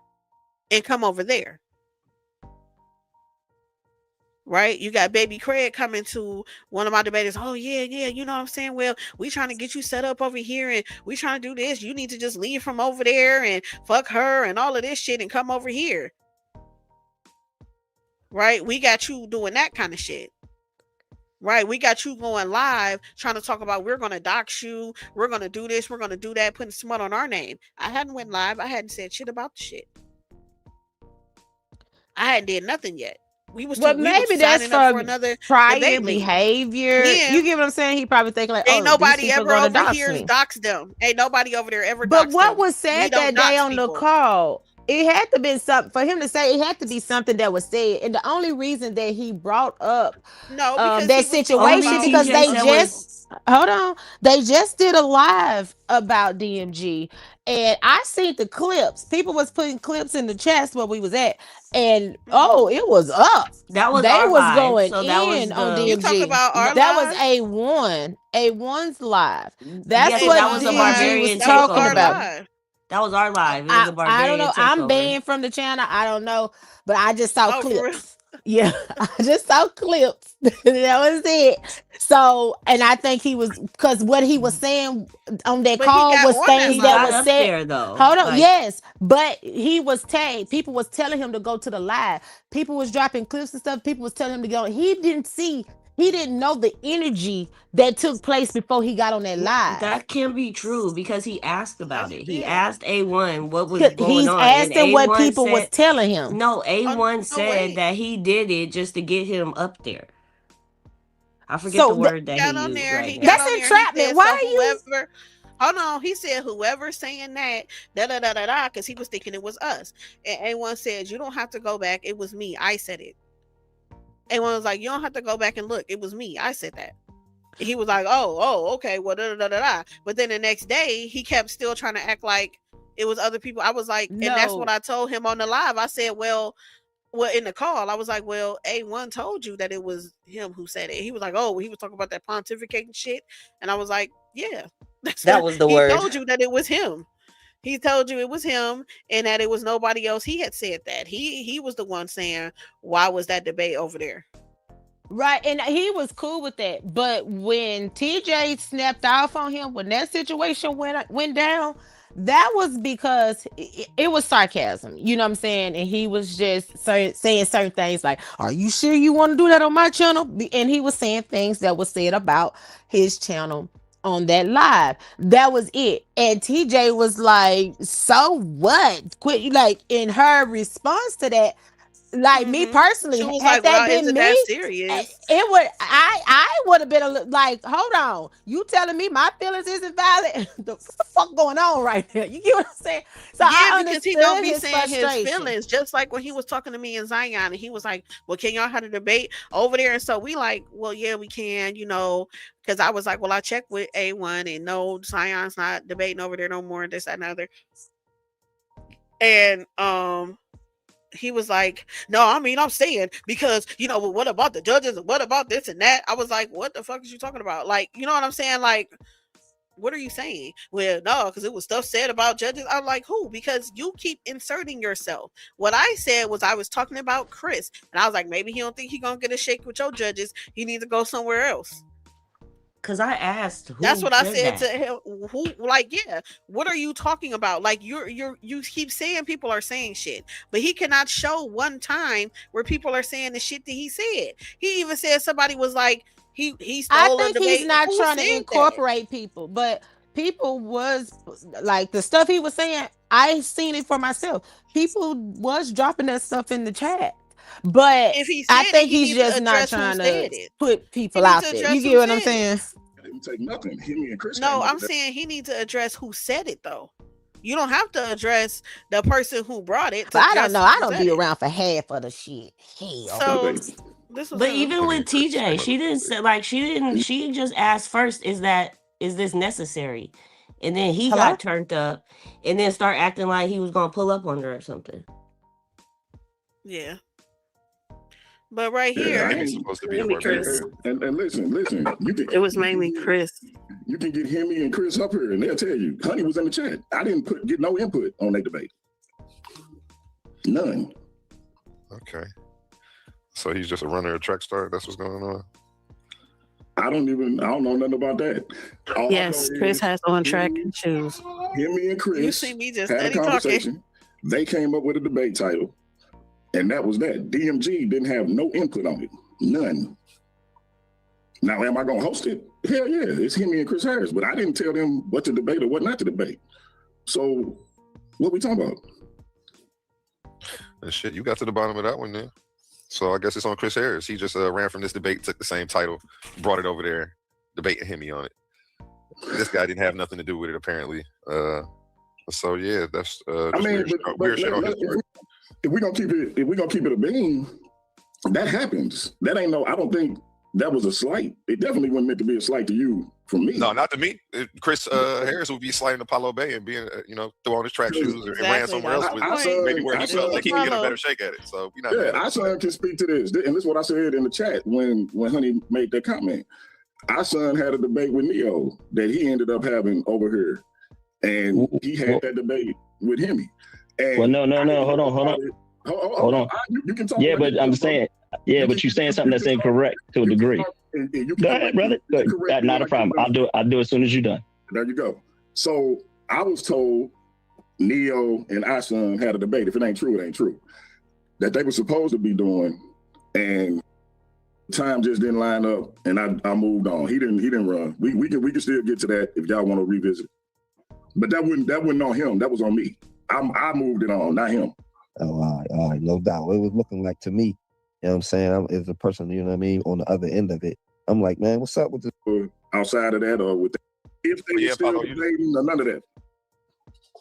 and come over there. right? You got baby Craig coming to one of my debaters. Oh yeah, you know what I'm saying? Well, we trying to get you set up over here and we trying to do this. You need to just leave from over there and fuck her and all of this shit and come over here. Right? We got you doing that kind of shit. Right? We got you going live trying to talk about we're gonna dox you, we're gonna do this, we're gonna do that, putting smut on our name. I hadn't went live, I hadn't said shit about the shit. I hadn't did nothing yet. We was maybe that's signing up for for another prior debate league. behavior. Then, you get what I'm saying? He probably thinking like, ain't oh, nobody these people ever gonna over dox here me. dox them. Ain't nobody over there ever But dox what them. was said that day on the call? It had to be something for him to say. It had to be something that was said, and the only reason that he brought up that situation because they just hold on. They just did a live about DMG, and I seen the clips. People was putting clips in the chats where we was at, and oh, it was up. That was they our was live, going so in that was on the, DMG. You talk about our that live? was A1's live. That's yes, what that was DMG was Barbarian talking takeover. about. That was our live. It was a Barbarian I don't know. takeover. I'm banned from the channel. I don't know, but I just saw clips. Yeah, I just saw clips. That was it. So, and I think he was because what he was saying on that call was things that was said. There, though. Hold on, yes, but he was tagged. People was telling him to go to the live. People was dropping clips and stuff. People was telling him to go. He didn't know the energy that took place before he got on that live. That can be true because he asked about it. He asked A1 what was going He's on. asking what people was telling him. No, A1 said that he did it just to get him up there. I forget the word that he used right now. That's entrapment. Why are you? Hold on, he said whoever saying that because he was thinking it was us. And A1 said you don't have to go back. It was me. I said it. A1 was like, you don't have to go back and look. It was me. I said that. He was like, oh, okay, well, But then the next day, he kept still trying to act like it was other people. I was like, and that's what I told him on the live. I said, well, in the call, I was like, well, A1 told you that it was him who said it. He was like, oh, he was talking about that pontificating shit. And I was like, yeah. That was the word. He told you that it was him. He told you it was him and that it was nobody else. He had said that. He was the one saying, why was that debate over there? Right, and he was cool with that. But when TJ snapped off on him, when that situation went down, that was because it was sarcasm. You know what I'm saying? And he was just saying certain things like, are you sure you want to do that on my channel? And he was saying things that was said about his channel on that live. That was it. And TJ was like, so what? Quit. Like, in her response to that, like me personally, had like, that been me, that serious? It would. I would have been like, hold on, you telling me my feelings isn't valid? The fuck going on right there? You get what I'm saying? So yeah, because he don't be saying his feelings. Just like when he was talking to me in Zion, and he was like, "Well, can y'all have a debate over there?" And so we like, "Well, yeah, we can." You know, because I was like, "Well, I checked with A1, and no, Zion's not debating over there no more. This, that, and other." And he was like, no, I mean, I'm saying because, you know, what about the judges and what about this and that? I was like, what the fuck is you talking about? Like, you know what I'm saying? Like, what are you saying? Well, no, because it was stuff said about judges. I'm like, who? Because you keep inserting yourself. What I said was I was talking about Chris, and I was like, maybe he don't think he gonna get a shake with your judges. He needs to go somewhere else. Because I asked who. That's what I said to him. Who, like, yeah, what are you talking about? Like, you keep saying people are saying shit, but he cannot show one time where people are saying the shit that he said. He even said somebody was like, he stole I think he's not trying to incorporate people, but people was like the stuff he was saying. I seen it for myself. People was dropping that stuff in the chat. But I think he's just not trying to put people out there. You get what I'm saying? I didn't take nothing. Him and Chris. No, I'm saying he needs to address who said it though. You don't have to address the person who brought it. I don't know. I don't be around for half of the shit. Hell. So, but even with TJ, she didn't say like she just asked first, is this necessary? And then he got turned up and then start acting like he was gonna pull up on her or something. Yeah. But right here, I ain't supposed to be a Chris. And listen, it was mainly Chris. You can get Hemi and Chris up here, and they'll tell you. Honey was in the chat. I didn't get no input on that debate. None. Okay. So he's just a runner, a track star. That's what's going on. I don't know nothing about that. All I Yes, know Chris is has on track shoes. me and Chris You see me just had a steady talking. conversation. They came up with a debate title, and that was that. DMG didn't have no input on it, none. Now, am I gonna host it? Hell yeah, it's him and Chris Harris, but I didn't tell them what to debate or what not to debate. So, what we talking about? And shit, you got to the bottom of that one then. So I guess it's on Chris Harris. He just ran from this debate, took the same title, brought it over there, debating Hemi on it. This guy didn't have nothing to do with it apparently. So yeah, that's weird shit on his part. If we're gonna keep it a bean, that happens. That ain't I don't think that was a slight. It definitely wasn't meant to be a slight to you from me. No, not to me. Chris Harris would be slighting Apollo Bay and being, throwing his track shoes and ran somewhere else with maybe where he felt like he could get a better shake at it. So our son can speak to this, and this is what I said in the chat when Honey made that comment. Our son had a debate with Neo that he ended up having over here, and he had that debate with Hemi. And no. Hold on. You can talk. Yeah, but I'm saying, but you're saying something that's incorrect to a degree. Go ahead, brother. Not a problem. I'll do it as soon as you're done. There you go. So I was told Neo and our son had a debate. If it ain't true, it ain't true. That they were supposed to be doing, and time just didn't line up, and I moved on. He didn't run. We can still get to that if y'all want to revisit. But that wasn't on him. That was on me. I moved it on, not him. Oh, all right, no doubt. It was looking like to me, you know what I'm saying? As a person, you know what I mean, on the other end of it, I'm like, man, what's up with this? Outside of that, or with that, if they still debating, or none of that.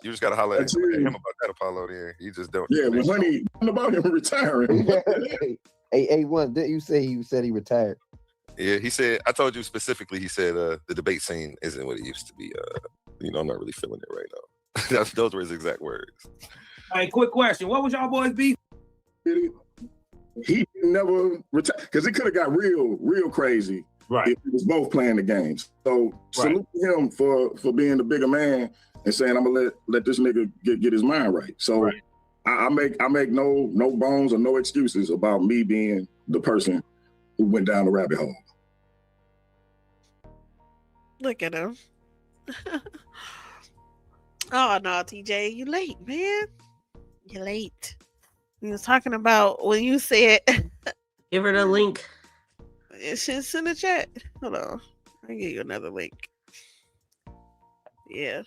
You just gotta holler at him about that, Apollo. There, he just don't. Yeah, when Honey about him retiring. Hey, one, didn't you say he said he retired? Yeah, he said. I told you specifically. He said the debate scene isn't what it used to be. I'm not really feeling it right now. Those were his exact words. Hey, quick question. What was y'all boys beef? He never retired because it could have got real crazy if it was both playing the games. So salute him for being the bigger man and saying I'm gonna let this nigga get his mind right. So I make no bones or no excuses about me being the person who went down the rabbit hole. Look at him. Oh no, TJ, you late, man. You're late. We was talking about when you said give her the link. It's just in the chat. Hold on. I'll give you another link. Yeah.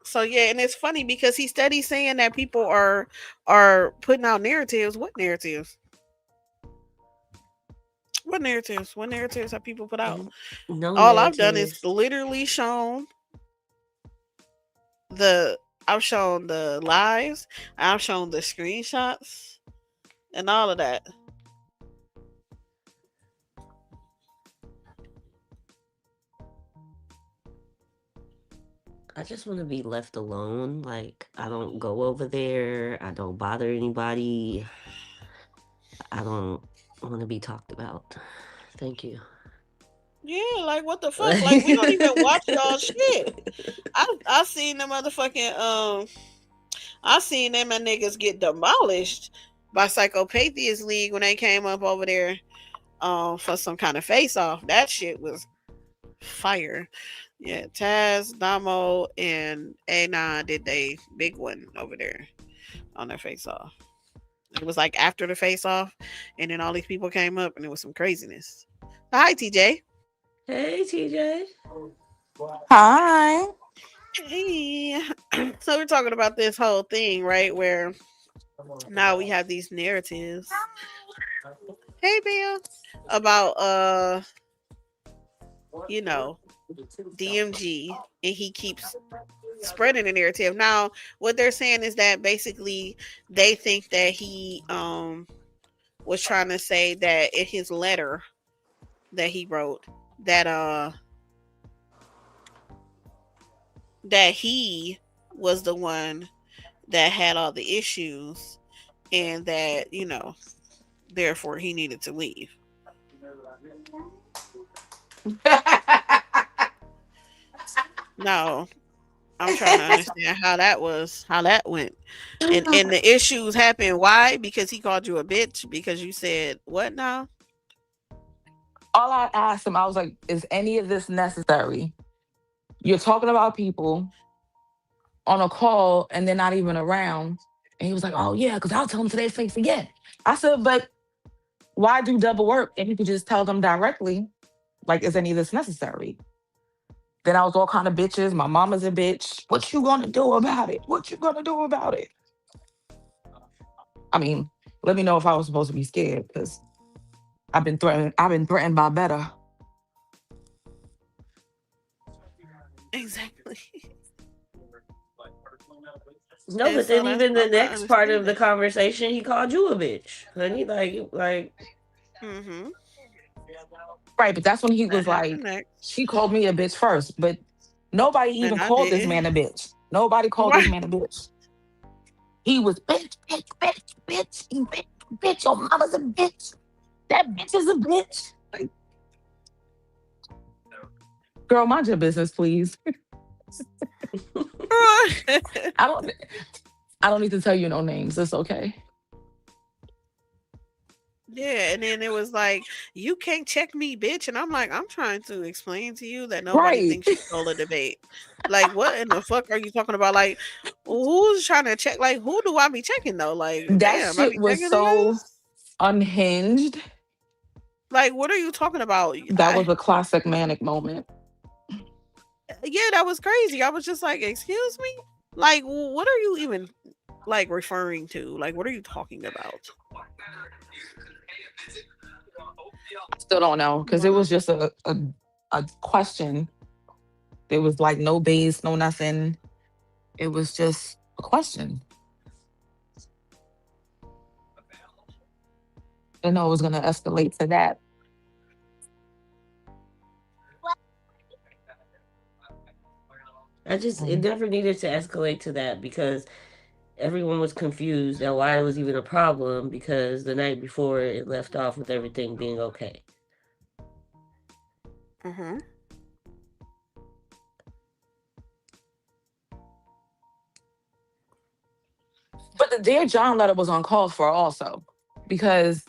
So yeah, and it's funny because he studies saying that people are putting out narratives. What narratives? What narratives? What narratives have people put out? No. All I've done is literally shown I've shown the lives, I've shown the screenshots, and all of that. I just want to be left alone. Like, I don't go over there. I don't bother anybody. I don't want to be talked about. Thank you. Yeah, like what the fuck? Like we don't even watch y'all shit. I seen them motherfucking I seen them and niggas get demolished by Psychopathia League when they came up over there for some kind of face off. That shit was fire. Yeah, Taz, Damo, and A9 did they big one over there on their face off. It was like after the face off, and then all these people came up and it was some craziness. Hi, TJ. Hey, TJ. Hi. Hey. So we're talking about this whole thing, right? Where now we have these narratives. Hey, Bill. About DMG, and he keeps spreading the narrative. Now, what they're saying is that basically they think that he was trying to say that in his letter that he wrote that he was the one that had all the issues and that, therefore he needed to leave. No. I'm trying to understand how that went. And the issues happened. Why? Because he called you a bitch? Because you said what now? All I asked him, I was like, is any of this necessary? You're talking about people on a call and they're not even around. And he was like, oh yeah, because I'll tell them to their face again. I said, but why do double work? And you could just tell them directly, like, is any of this necessary? Then I was all kind of bitches. My mama's a bitch. What you gonna do about it? What you gonna do about it? I mean, let me know if I was supposed to be scared, because I've been threatened by better. Exactly. No, And but so then that's even why the I'm not next part of the understanding. conversation, he called you a bitch, honey. Like Mm-hmm. Right, but that's when he That was happened like, next. she called me a bitch first, but nobody even And I called this didn't. man a bitch. Nobody called this Right. man a bitch. He was bitch, bitch, bitch, bitch, you bitch, bitch, your mama's a bitch. That bitch is a bitch. Like, girl, mind your business, please. I don't need to tell you no names. It's okay. Yeah, and then it was like, you can't check me, bitch. And I'm like, I'm trying to explain to you that nobody Right. thinks you stole a debate. Like, what in the fuck are you talking about? Like, who's trying to check? Like, who do I be checking though? Like, That damn, I shit be was checking you so guys? unhinged. Like, what are you talking about? That was a classic manic moment. Yeah, that was crazy. I was just like, excuse me? Like, what are you even like referring to? Like, what are you talking about? Still don't know, because it was just a question. There was like no base, no nothing. It was just a question. I know it was gonna escalate to that. it never needed to escalate to that, because everyone was confused at why it was even a problem, because the night before it left off with everything being okay. Mm-hmm. But the Dear John letter was uncalled for also, because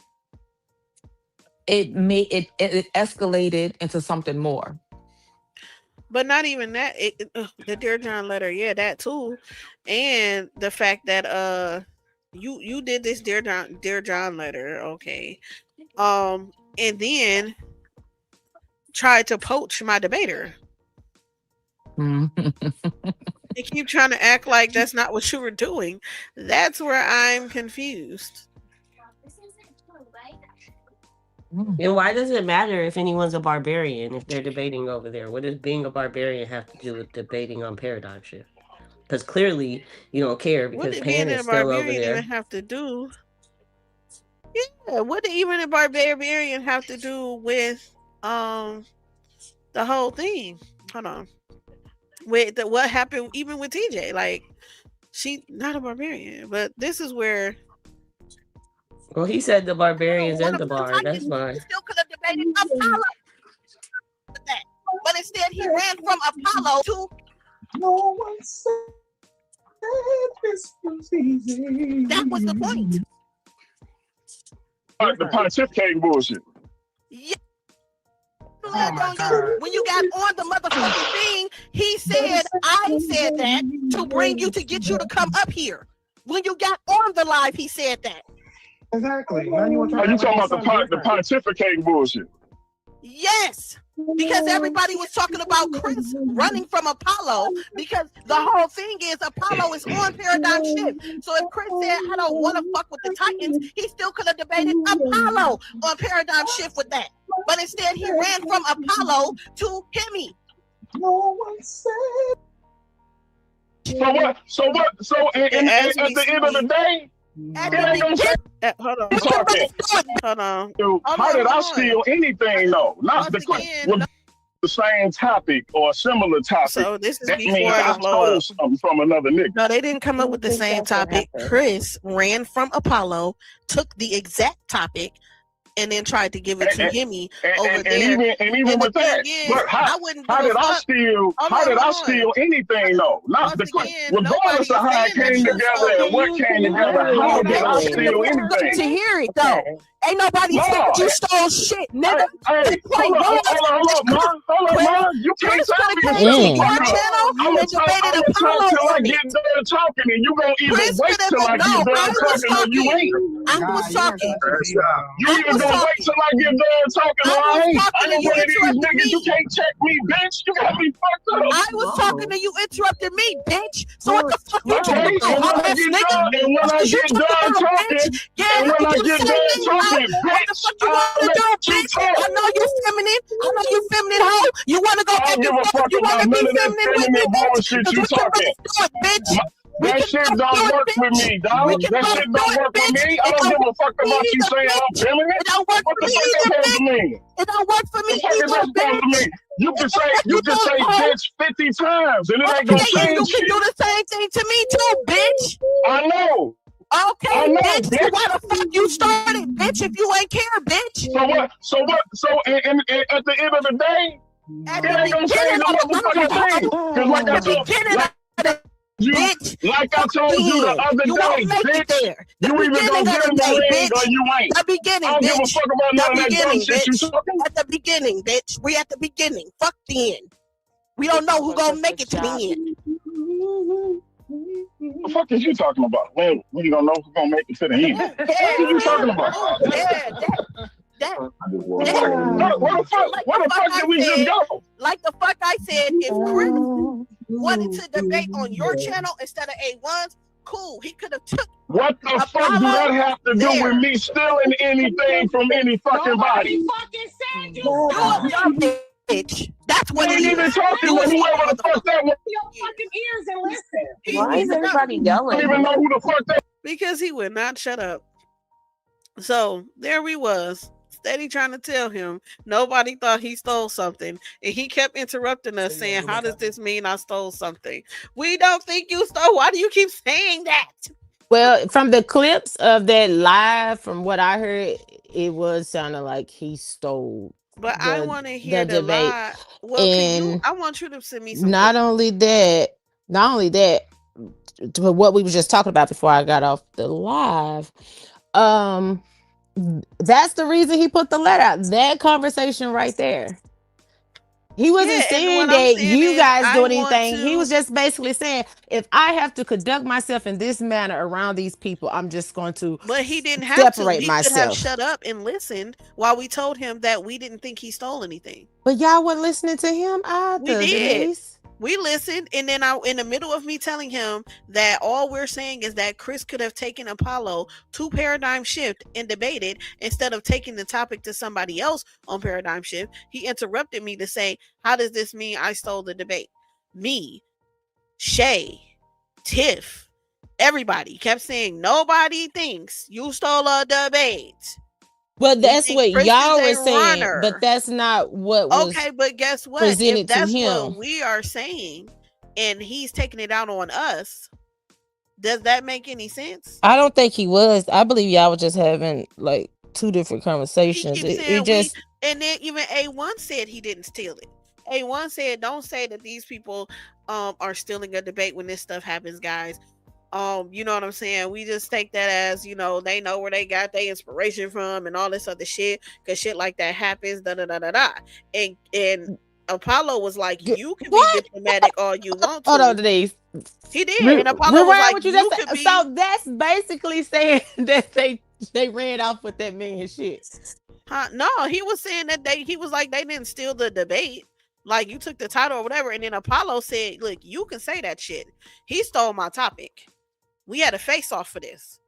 it escalated into something more. But not even that. The Dear John letter, yeah, that too, and the fact that you did this Dear John letter, okay, and then tried to poach my debater. They keep trying to act like that's not what you were doing. That's where I'm confused. And why does it matter if anyone's a barbarian if they're debating over there? What does being a barbarian have to do with debating on paradigm shift? Because clearly you don't care, What because did Pan being is a still over barbarian even there. have to do? Yeah, what did even a barbarian have to do with the whole thing? Hold on. With what happened even with TJ? Like, she not a barbarian, but this is where Well, he said the barbarians and the bar. That's fine. still could have debated Apollo with that. But instead he ran from Apollo to No one said this was easy. that was the point. The pontificating bullshit. Yeah. When you got on the motherfucking thing, he said, I said that to bring you, to get you to come up here. When you got on the live, he said that. Exactly. Now you Are you talking about the pontificating bullshit? Yes, because everybody was talking about Chris running from Apollo, because the whole thing is Apollo is on paradigm shift. So if Chris said, I don't want to fuck with the Titans, he still could have debated Apollo on paradigm shift with that. But instead he ran from Apollo to Hemi. No one said. So what? So what? So at the end of the day, hold on. Hold on. How did I steal anything though? Not the same topic or a similar topic. So this is that before means the I blow up. stole something from another nigga. No, they didn't come up with the same topic. Chris ran from Apollo, took the exact topic, and then tried to give it to Hemi over and there. even And the with that, thing is, but I wouldn't give how a did I fuck. steal? Hold How on, did I hold steal on. anything though? Not Once the again, regardless nobody of is how it saying that came you together stole and what it. came together. How did I steal anything? To hear it though. Ain't nobody said No, you stole shit, nigga. hey, Point was, hold up, ma. Hold up, ma. You can't Chris tell could me to have shut came the to fuck your up. channel I'm and debated gonna talk Apollo till I on get it. done talking, and you gonna either Chris wait could have till I been, get no, done I was talking or you talking. ain't. I was talking. You I either was gonna wait talking. till I get done talking or I I was ain't. I talking and ain't you one of these interrupted niggas. You me. can't check me, bitch. You got me fucked up. I was talking and you interrupted me, bitch. So what the fuck you talking Okay, about, and when I ass get nigga? done, and when That's I what you get talking done about, bitch. talking, Yeah, and when I you get say done me loud. talking, What the bitch, fuck you I'll wanna do, let you bitch? talk. I know you feminine. I know you feminine hoe. You wanna go I back don't give and a forth. fuck You about wanna be none of that feminine with me, feminine bitch? bullshit Cause you we can talking. both do it, bitch. We That can shit both do don't it, work with bitch. me, We dog. can That both shit do don't it, work with bitch. me. I It don't don't give a work fuck for me about you either, saying I'm bitch. feminine. It don't work What for the me fuck that either, supposed to bitch. mean? It don't work for me The fuck is either, that supposed to bitch. mean? You can say You do, hoe. bitch 50 times and it ain't gonna Okay, and you change can shit. do the same thing to me too, bitch. I know. Okay, I know, bitch. So bitch. why the fuck you started, bitch, if you ain't care, bitch? So what? So and at the end of the day, At it the ain't gonna change beginning a of the motherfucking thing. Cause like I at the told, beginning like of the you, bitch, like I fuck told you the the end. other You won't day, make it bitch. there. The You either beginning gonna of get the in the day, ring or bitch. you ain't. The I beginning, don't give a bitch. fuck about The none of that dumb beginning, shit you bitch. talking. At the beginning, bitch. We at the beginning. Fuck the end. We don't know who gonna make it to the end. The fuck is you talking about? When you gonna know who's gonna make it to the end? Oh, What are you talking about? Oh, yeah, that. Where the fuck did we just go? Like the fuck I said, if Chris wanted to debate on your channel instead of A1's, cool. He could have took What the fuck do that have to do with me stealing anything from any fucking body? Fucking said you bitch. That's what I it ain't is. even talking You to a whoever the fuck that was. your fucking ears and listen. Why is everybody I don't yelling? even know who the fuck that. Because he would not shut up. So there we was, steady trying to tell him nobody thought he stole something, and he kept interrupting us saying, how does this mean I stole something? We don't think you stole. Why do you keep saying that? Well, from the clips of that live, from what I heard, it was sounding like he stole But I want to the hear the debate. lie. Well, can you? I want you to send me some. Not only that, to what we were just talking about before I got off the live, that's the reason he put the letter out. That conversation right there. He wasn't saying that you guys do anything. He was just basically saying, if I have to conduct myself in this manner around these people, I'm just going to But he didn't have to. separate He could have myself. shut up and listened while we told him that we didn't think he stole anything. But y'all weren't listening to him either. We did. Denise. We listened, and then in the middle of me telling him that all we're saying is that Chris could have taken Apollo to Paradigm Shift and debated instead of taking the topic to somebody else on Paradigm Shift, he interrupted me to say, how does this mean I stole the debate? Me, Shay, Tiff, everybody kept saying, nobody thinks you stole a debate. But that's what Chris y'all is were a saying. runner. But that's not what was okay. But guess what? presented If that's to him. what we are saying, and he's taking it out on us, does that make any sense? I don't think he was. I believe y'all were just having like two different conversations. And then even A1 said he didn't steal it. A1 said, don't say that these people are stealing a debate when this stuff happens, guys. You know what I'm saying? We just take that as, they know where they got their inspiration from and all this other shit, because shit like that happens, da da da da da. And Apollo was like, you can be diplomatic all you want to. Hold on, Denise. He did. And Apollo was like, you could be. So that's basically saying that they ran off with that man shit. No, he was saying that he was like, they didn't steal the debate. Like, you took the title or whatever. And then Apollo said, look, you can say that shit. He stole my topic. We had a face off for this.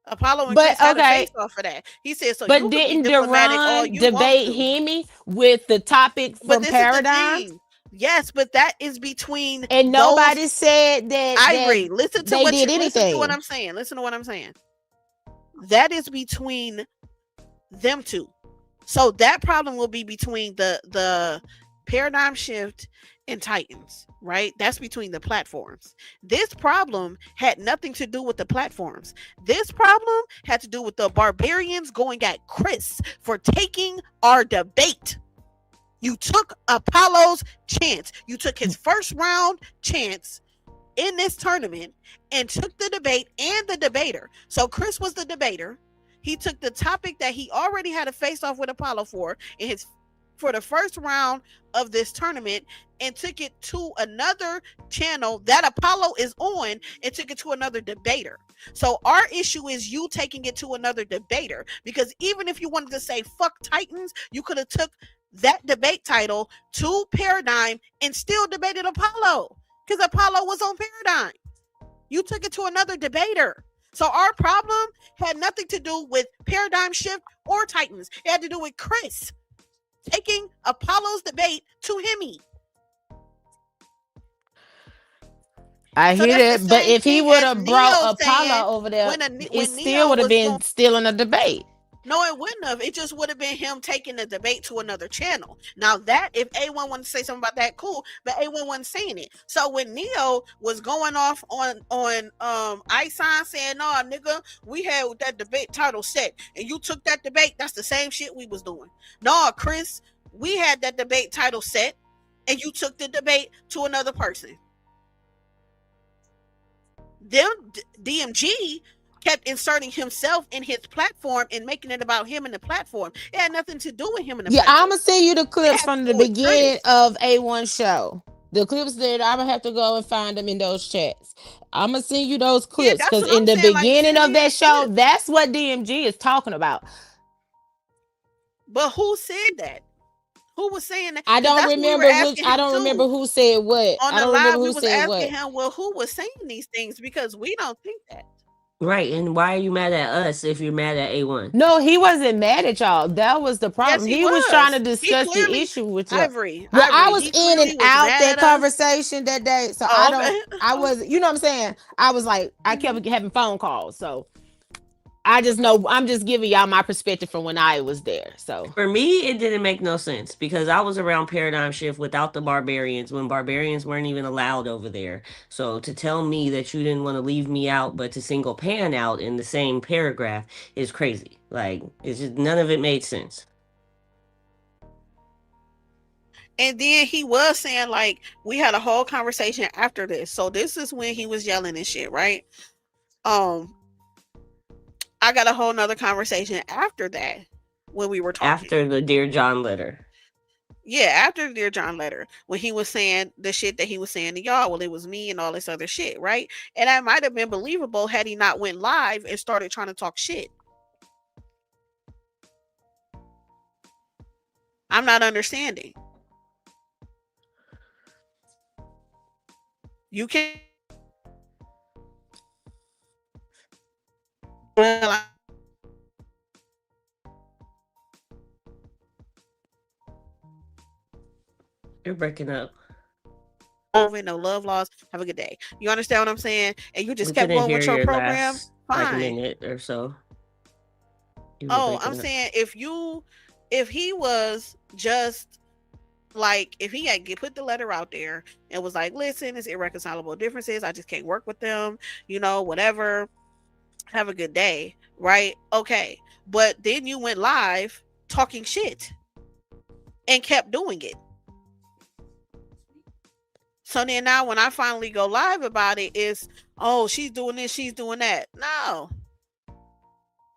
Apollo and Chris had a face off for that. He said, so you didn't can be diplomatic all you debate want to. Hemi with the topic from Paradigm? Yes, but that is between and nobody said that. Ivory, listen to they did anything. Listen to what I'm saying. Listen to what I'm saying. That is between them two. So that problem will be between the Paradigm Shift and Titans, right? That's between the platforms. This problem had nothing to do with the platforms. This problem had to do with the barbarians going at Chris for taking our debate. You took Apollo's chance. You took his first round chance in this tournament and took the debate and the debater. So Chris was the debater. He took the topic that he already had a face off with Apollo for the first round of this tournament and took it to another channel that Apollo is on and took it to another debater. So our issue is you taking it to another debater, because even if you wanted to say fuck Titans, you could have took that debate title to Paradigm and still debated Apollo, because Apollo was on Paradigm. You took it to another debater. So our problem had nothing to do with Paradigm Shift or Titans. It had to do with Chris taking Apollo's debate to Hemi. I So hear that's that, the but same if he thing would as have brought Neo saying Apollo over there, when it still Neo would have was been going, still in a debate. no, it wouldn't have. It just would have been him taking the debate to another channel. Now that if A1 wanted to say something about that, cool, but A1 wasn't saying it. So when Neo was going off on iSign saying, "No, nigga, we had that debate title set, and you took that debate," that's the same shit we was doing. No, Chris, we had that debate title set, and you took the debate to another person. Then DMG kept inserting himself in his platform and making it about him and the platform. It had nothing to do with him and the Yeah, platform. I'm gonna send you the clips had from to the do with beginning Chris. of A1 show. The clips that I'm gonna have to go and find them in those chats. I'm gonna send you those Yeah, clips that's because what in I'm the saying. Like, beginning send of me that the show, clip. that's what DMG is talking about. But who said that? Who was saying that? I Because don't that's what we were remember which. asking I him don't remember too. who said what. On I the don't remember live, we who was said asking what. him, well, who was saying these things? Because we don't think that. Right, and why are you mad at us if you're mad at A1? No, he wasn't mad at y'all. That was the problem. Yes, he Was trying to was. He discuss the clearly, issue with y'all. Ivory, Well, I was he in and clearly was out mad that at us. conversation that day, so Oh, I okay. don't. I was, you know what I'm saying. I was like, I kept having phone calls, so I just know. I'm just giving y'all my perspective from when I was there. So For me, it didn't make no sense because I was around Paradigm Shift without the barbarians when barbarians weren't even allowed over there. So to tell me that you didn't want to leave me out, but to single Pan out in the same paragraph is crazy. Like, it's just none of it made sense. And then he was saying, like, we had a whole conversation after this. So this is when he was yelling and shit, right? I got a whole nother conversation after that when we were talking. After the Dear John letter. Yeah, after the Dear John letter, when he was saying the shit that he was saying to y'all, well, it was me and all this other shit, right? And that might have been believable had he not went live and started trying to talk shit. I'm not understanding. You can. Well, You're breaking up. over no love laws. Have a good day. You understand what I'm saying? And you just We kept couldn't going with hear your your program. last Fine. minute or so. You were Oh, breaking I'm up. saying if he was just like, if he had put the letter out there and was like, listen, it's irreconcilable differences. I just can't work with them, you know, whatever. Have a good day, right? Okay. But then you went live talking shit and kept doing it. So then now when I finally go live about it, it's, oh, she's doing this, she's doing that. No.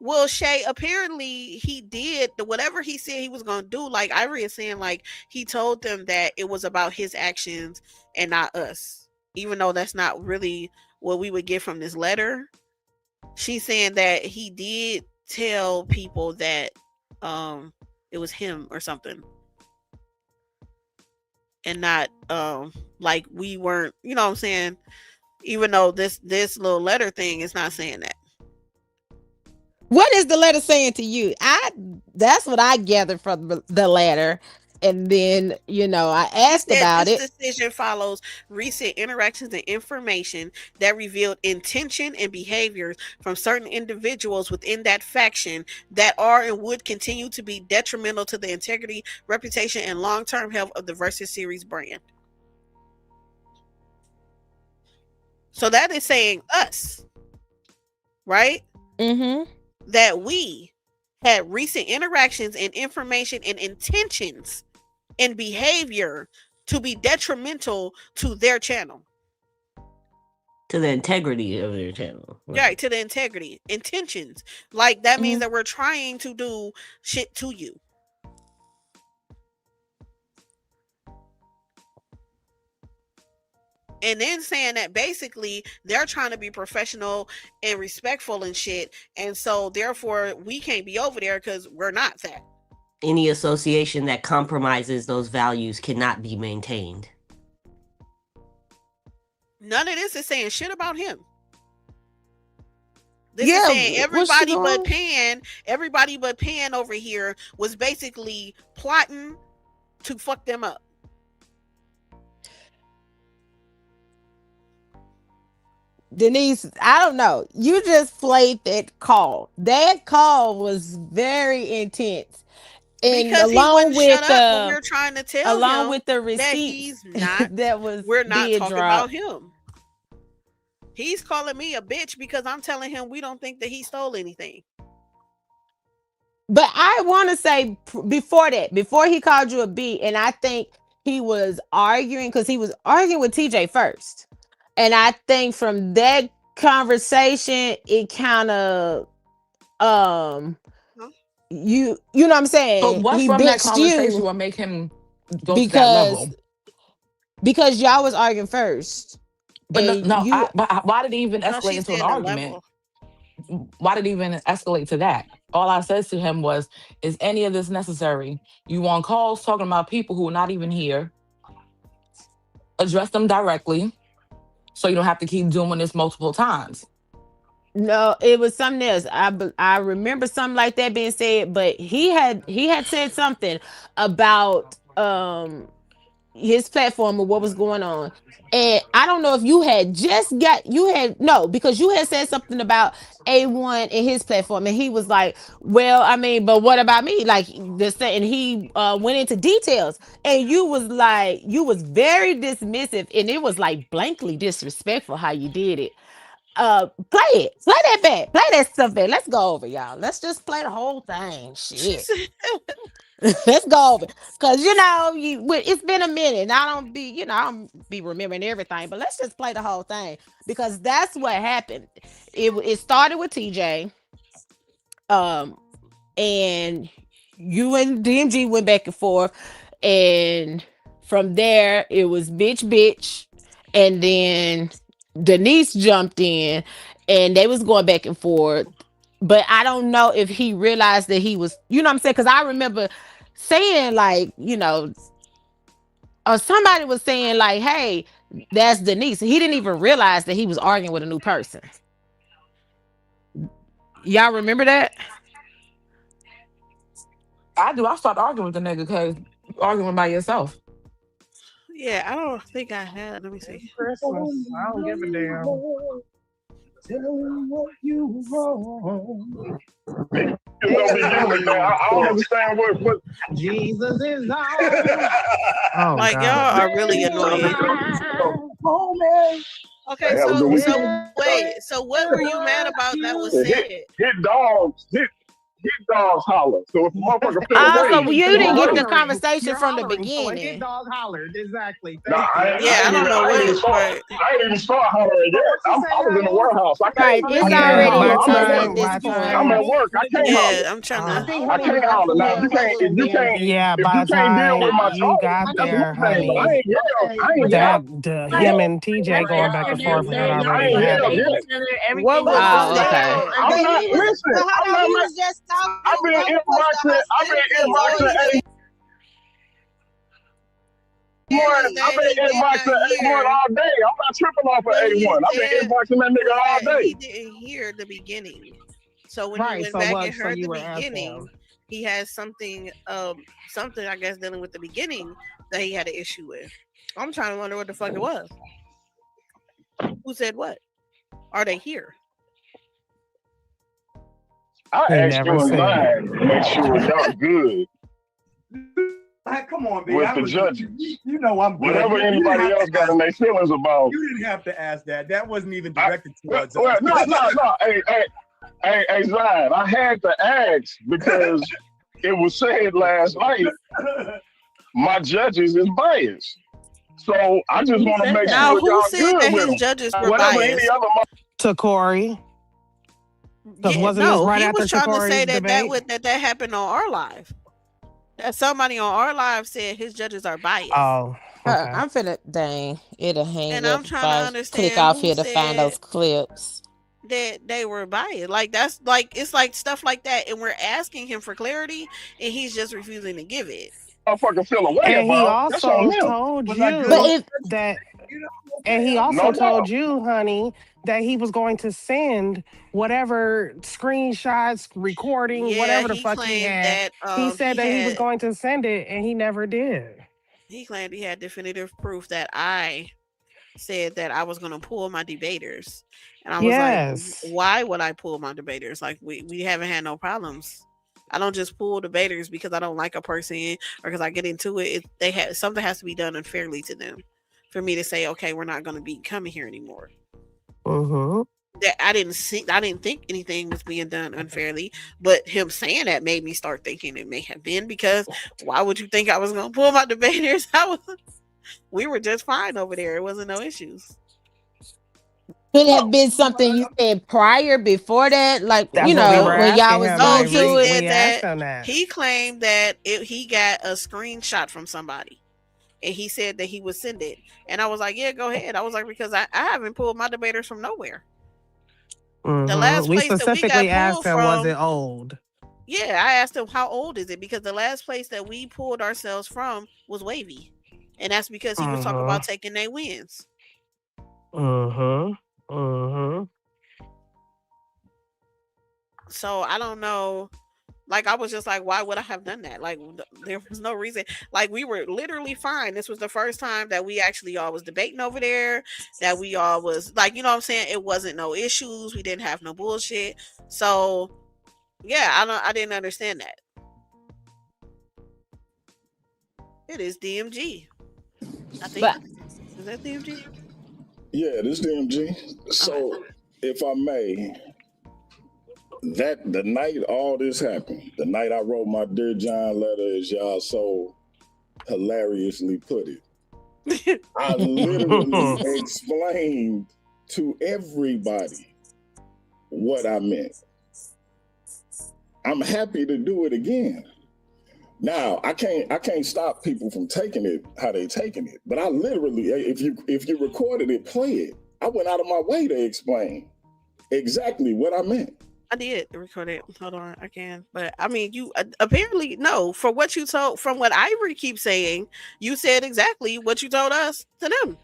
Well, Shay, apparently he did whatever he said he was going to do. Like Ivory is saying, like, he told them that it was about his actions and not us. Even though that's not really what we would get from this letter. She's saying that he did tell people that it was him or something. And not like we weren't, you know what I'm saying? Even though this little letter thing is not saying that. what is the letter saying to you? That's what I gathered from the letter. And then, I asked Said about this it. decision follows recent interactions and information that revealed intention and behaviors from certain individuals within that faction that are and would continue to be detrimental to the integrity, reputation, and long-term health of the Versus Series brand. So that is saying us, right? Mm-hmm. That we had recent interactions and information and intentions and behavior to be detrimental to their channel. To the integrity of their channel. Right, to the integrity. Intentions. Like that means that we're trying to do shit to you. And then saying that basically they're trying to be professional and respectful and shit. And so therefore we can't be over there because we're not that. Any association that compromises those values cannot be maintained. None of this is saying shit about him. This is saying everybody but Pan over here was basically plotting to fuck them up. Denise, I don't know. You just played that call. That call was very intense. And because along he with shut up when we were trying to tell him with the receipts that he's not that was we're not being talking dropped. about him. He's calling me a bitch because I'm telling him we don't think that he stole anything. But I want to say before he called you a B, and I think he was arguing because he was arguing with TJ first. And I think from that conversation, it kind of, you know what I'm saying? But what He from that bitched conversation you will make him go to that level? Because y'all was arguing first. But but why did it even escalate into an argument? Why did it even escalate to that? All I said to him was, is any of this necessary? You on calls talking about people who are not even here. Address them directly so you don't have to keep doing this multiple times. No, it was something else. I remember something like that being said, but he had said something about his platform or what was going on. And I don't know if you had because you had said something about A1 and his platform, and he was like, well, I mean, but what about me? Like this, and he went into details, and you was very dismissive, and it was like blankly disrespectful how you did it. Play that back, play that stuff back. Let's go over, y'all. Let's just play the whole thing. Shit. Let's go over, because it's been a minute, and I don't be remembering everything, but let's just play the whole thing, because that's what happened. It started with TJ, and you and DMG went back and forth, and from there it was bitch, and then Denise jumped in, and they was going back and forth. But I don't know if he realized that he was, you know what I'm saying? Because I remember saying, like, or somebody was saying, like, hey, that's Denise. He didn't even realize that he was arguing with a new person. Y'all remember that? I do. I started arguing with the nigga because arguing by yourself. Yeah, I don't think I had. Let me see. Christmas. I don't give a damn. Tell him what you want. I don't understand what Jesus is on. Like, y'all are really annoying. Okay, so wait. So what were you mad about that was said? Hit dogs holler. So if a motherfucker so you didn't get the conversation from the beginning. Hit dog hollered, exactly. I don't know what it's for. I ain't even start hollering yet. I was in the warehouse. It's already at this point. I'm at work. I can't holler. I'm trying to. I can't holler now. You can't. Yeah, by the time you got there, honey, him and TJ going back and forth had already happened. What was okay? I'm not listening. He was just talking. I've been inboxing. I've been inboxing A1 all day. I'm not tripping off of A1. I've been inboxing that nigga all day. He didn't hear the beginning. So when he went back and heard the beginning, he has something I guess dealing with the beginning that he had an issue with. I'm trying to wonder what the fuck it was. Who said what? Are they here? I He asked you never and said. Zion to make sure y'all good Come on, B. with I the was, judges. you know I'm good. Whatever You didn't anybody have else to got ask- in their feelings about. You didn't have to ask that. That wasn't even I- directed well, towards us. no. Hey, Zion, I had to ask because it was said last night my judges is biased. So I just want to make Now, sure who y'all said good that with his them. judges were Whatever biased? any other TACORI. Because Yeah, wasn't this no, right he after was trying to say TACORI's debate? that happened on our live. That somebody on our live said his judges are biased. Oh, okay. I'm finna dang. It'll hang And up I'm if trying to I click understand off who here to find said those clips. that they were biased. Like that's like it's like stuff like that, and we're asking him for clarity, and he's just refusing to give it. motherfucker feel away And he about. That's on also them. told Was I good? you But if that, and he No also doubt. told you, honey, that he was going to send whatever screenshots, recording, Yeah, whatever the he fuck he claimed had. that He said that he was going to send it, and he never did. he claimed he had definitive proof that I said that I was going to pull my debaters, and I was Yes. like, why would I pull my debaters? Like we haven't had no problems. I don't just pull debaters because I don't like a person or because I get into it. They have something has to be done unfairly to them for me to say, okay, we're not going to be coming here anymore. Mm-hmm. That I didn't think anything was being done unfairly, but him saying that made me start thinking it may have been, because why would you think I was going to pull my debaters? We were just fine over there. It wasn't no issues. could have been something you said prior before that, like That's what we were when y'all asking was him. No, into he it. said We that asked him that. he claimed that he got a screenshot from somebody, and he said that he would send it. And I was like, yeah, go ahead. I was like, because I haven't pulled my debaters from nowhere. Mm-hmm. The last We place that we specifically got asked pulled him, was from, it old? yeah, I asked him how old is it, because the last place that we pulled ourselves from was Wavy, and that's because he was talking about taking their wins. So I don't know. Like, I was just like, why would I have done that? Like, there was no reason. Like, we were literally fine. This was the first time that we actually all was debating over there, that we all was like, you know what I'm saying? It wasn't no issues. We didn't have no bullshit. So yeah, I didn't understand that. It is DMG. I think. But Is that DMG? Yeah, this DMG. So, if I may, that the night all this happened, the night I wrote my Dear John letter, as y'all so hilariously put it, I literally explained to everybody what I meant. I'm happy to do it again. Now, I can't stop people from taking it how they taking it, but I literally, if you recorded it, play it. I went out of my way to explain exactly what I meant. I did record it. Hold on, I can. But I mean, you apparently no. For what you told, from what Ivory keeps saying, you said exactly what you told us to them.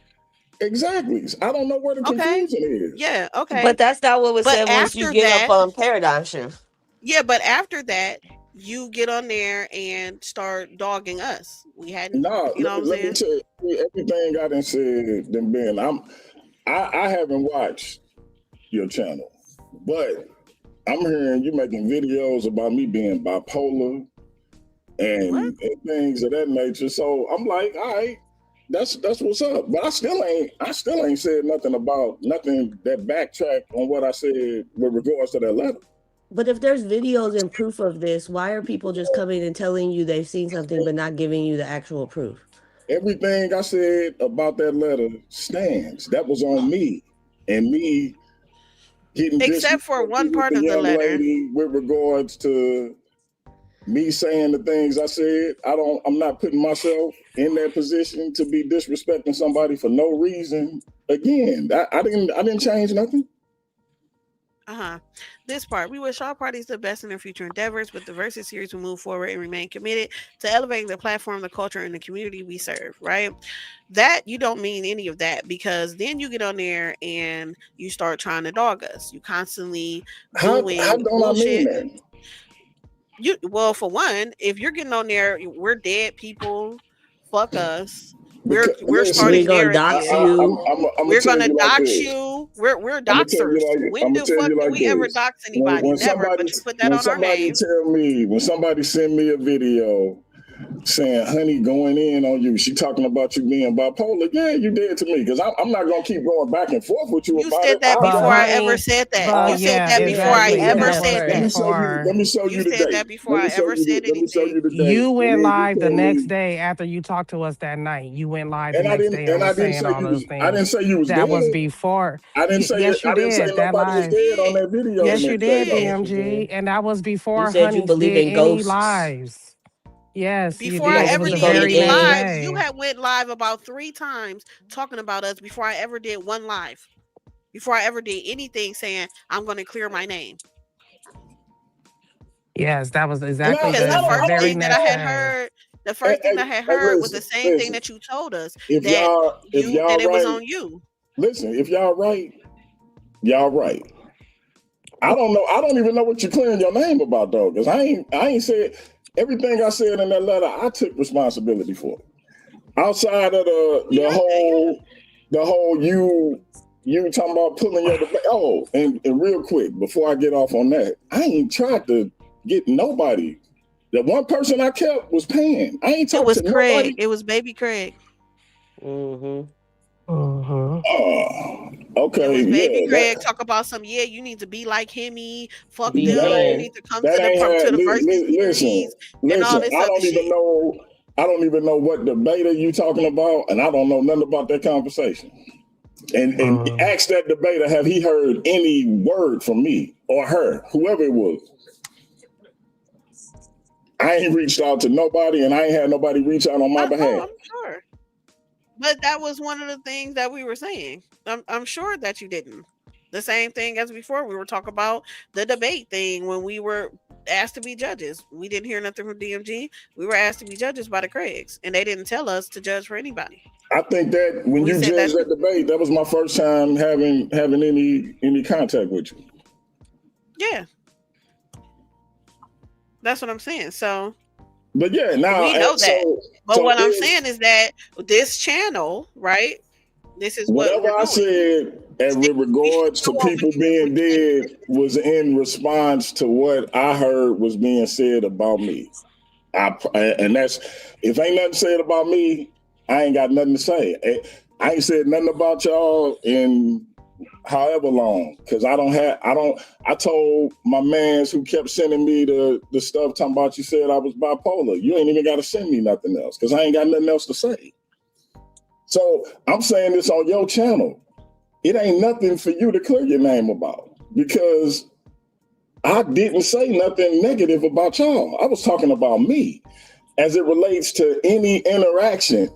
Exactly. I don't know where the confusion is. Yeah. Okay. But that's not what was said once you get up on Paradigm Shift. Yeah, but after that, you get on there and start dogging us. We hadn't. No, you know what I'm saying? Let me tell you, everything I done said, then Ben, I haven't watched your channel, but I'm hearing you making videos about me being bipolar and things of that nature. So I'm like, all right, that's what's up. But I still ain't said nothing that backtrack on what I said with regards to that letter. But if there's videos and proof of this, why are people just coming and telling you they've seen something but not giving you the actual proof? Everything I said about that letter stands. That was on me, and me getting except for one part of the letter with regards to me saying the things I said. I'm not putting myself in that position to be disrespecting somebody for no reason. Again, I didn't change nothing. This part, we wish all parties the best in their future endeavors. With the Versus series, we move forward and remain committed to elevating the platform, the culture, and the community we serve, right? That you don't mean any of that, because then you get on there and you start trying to dog us. You constantly doing how don't bullshit. I mean that? Well, for one, if you're getting on there, we're dead people. Fuck us. We're Because we're listen, We're starting gonna dox narratives. you. I'm gonna We're tell gonna you like dox this. you. We're doxers. When I'm gonna the tell fuck you did like we ever this. dox anybody? Never. But you put that on our name. When somebody send me a video saying, "Honey, going in on you," she talking about you being bipolar. Yeah, you did to me because I'm not gonna keep going back and forth with you You about said it. that But before I honey, ever said that. but You said yeah, that before I exactly. ever That was said that. before. Let me show You you the said date. that before I ever said Let me show you anything. the date. You And went then you live the tell next me. day after you talked to us that night. You went live the And next day and I was didn't saying say all you those was. I things. didn't say you was That was dead. before. I didn't say Yes, you that did. That nobody was live. dead on that video the Yes, you next day did, though. Yes, you DMG. did. And that was You before said you Honeys believe did in any ghosts. lives. Yes, you Before I did. It Yes, was ever he the did from the very any next dead. lives, you day. had went live about 3 times talking about us before I ever did one live. Before I ever did anything saying I'm going to clear my name. Yes, that was And exactly Because I the don't first very thing that I next had day. heard, the first thing that I had heard was the same thing listen. that you told us If that y'all that it was right, on you. listen. If y'all right, y'all right. I don't know. I don't even know what you're clearing your name about though, because I ain't said everything I said in that letter. I took responsibility for it. Outside of the whole you talking about pulling your debate. Oh, and real quick before I get off on that, I ain't tried to get nobody. The one person I kept was Pan. I ain't It talked was to Craig. nobody. It was baby Craig. Mm-hmm. Oh, It okay, was baby yeah. Craig talk about some. Yeah, you need to be like Himmy. Fuck Be a them. You man. need to come That ain't to had. the versus Listen, series and all this I other don't even shit. know. I don't even know what debater you talking about, and I don't know nothing about that conversation. And ask that debater, have he heard any word from me or her, whoever it was? I ain't reached out to nobody, and I ain't had nobody reach out on my behalf. I'm sure. But that was one of the things that we were saying. I'm sure that you didn't. The same thing as before. We were talking about the debate thing when we were asked to be judges. We didn't hear nothing from DMG. We were asked to be judges by the Craigs, and they didn't tell us to judge for anybody. I think that when We you said that judged that debate, that was my first time having any contact with you. yeah, that's what I'm saying. So But yeah, now we know that. But so what I'm saying is that this channel, right? This is what whatever we're I doing. said with We should regards to go over people here. being dead was in response to what I heard was being said about me. And that's if ain't nothing said about me, I ain't got nothing to say. I ain't said nothing about y'all in however long because I told my mans who kept sending me the stuff talking about you said I was bipolar. You ain't even got to send me nothing else because I ain't got nothing else to say. So I'm saying this on your channel. It ain't nothing for you to clear your name about because I didn't say nothing negative about y'all. I was talking about me as it relates to any interaction.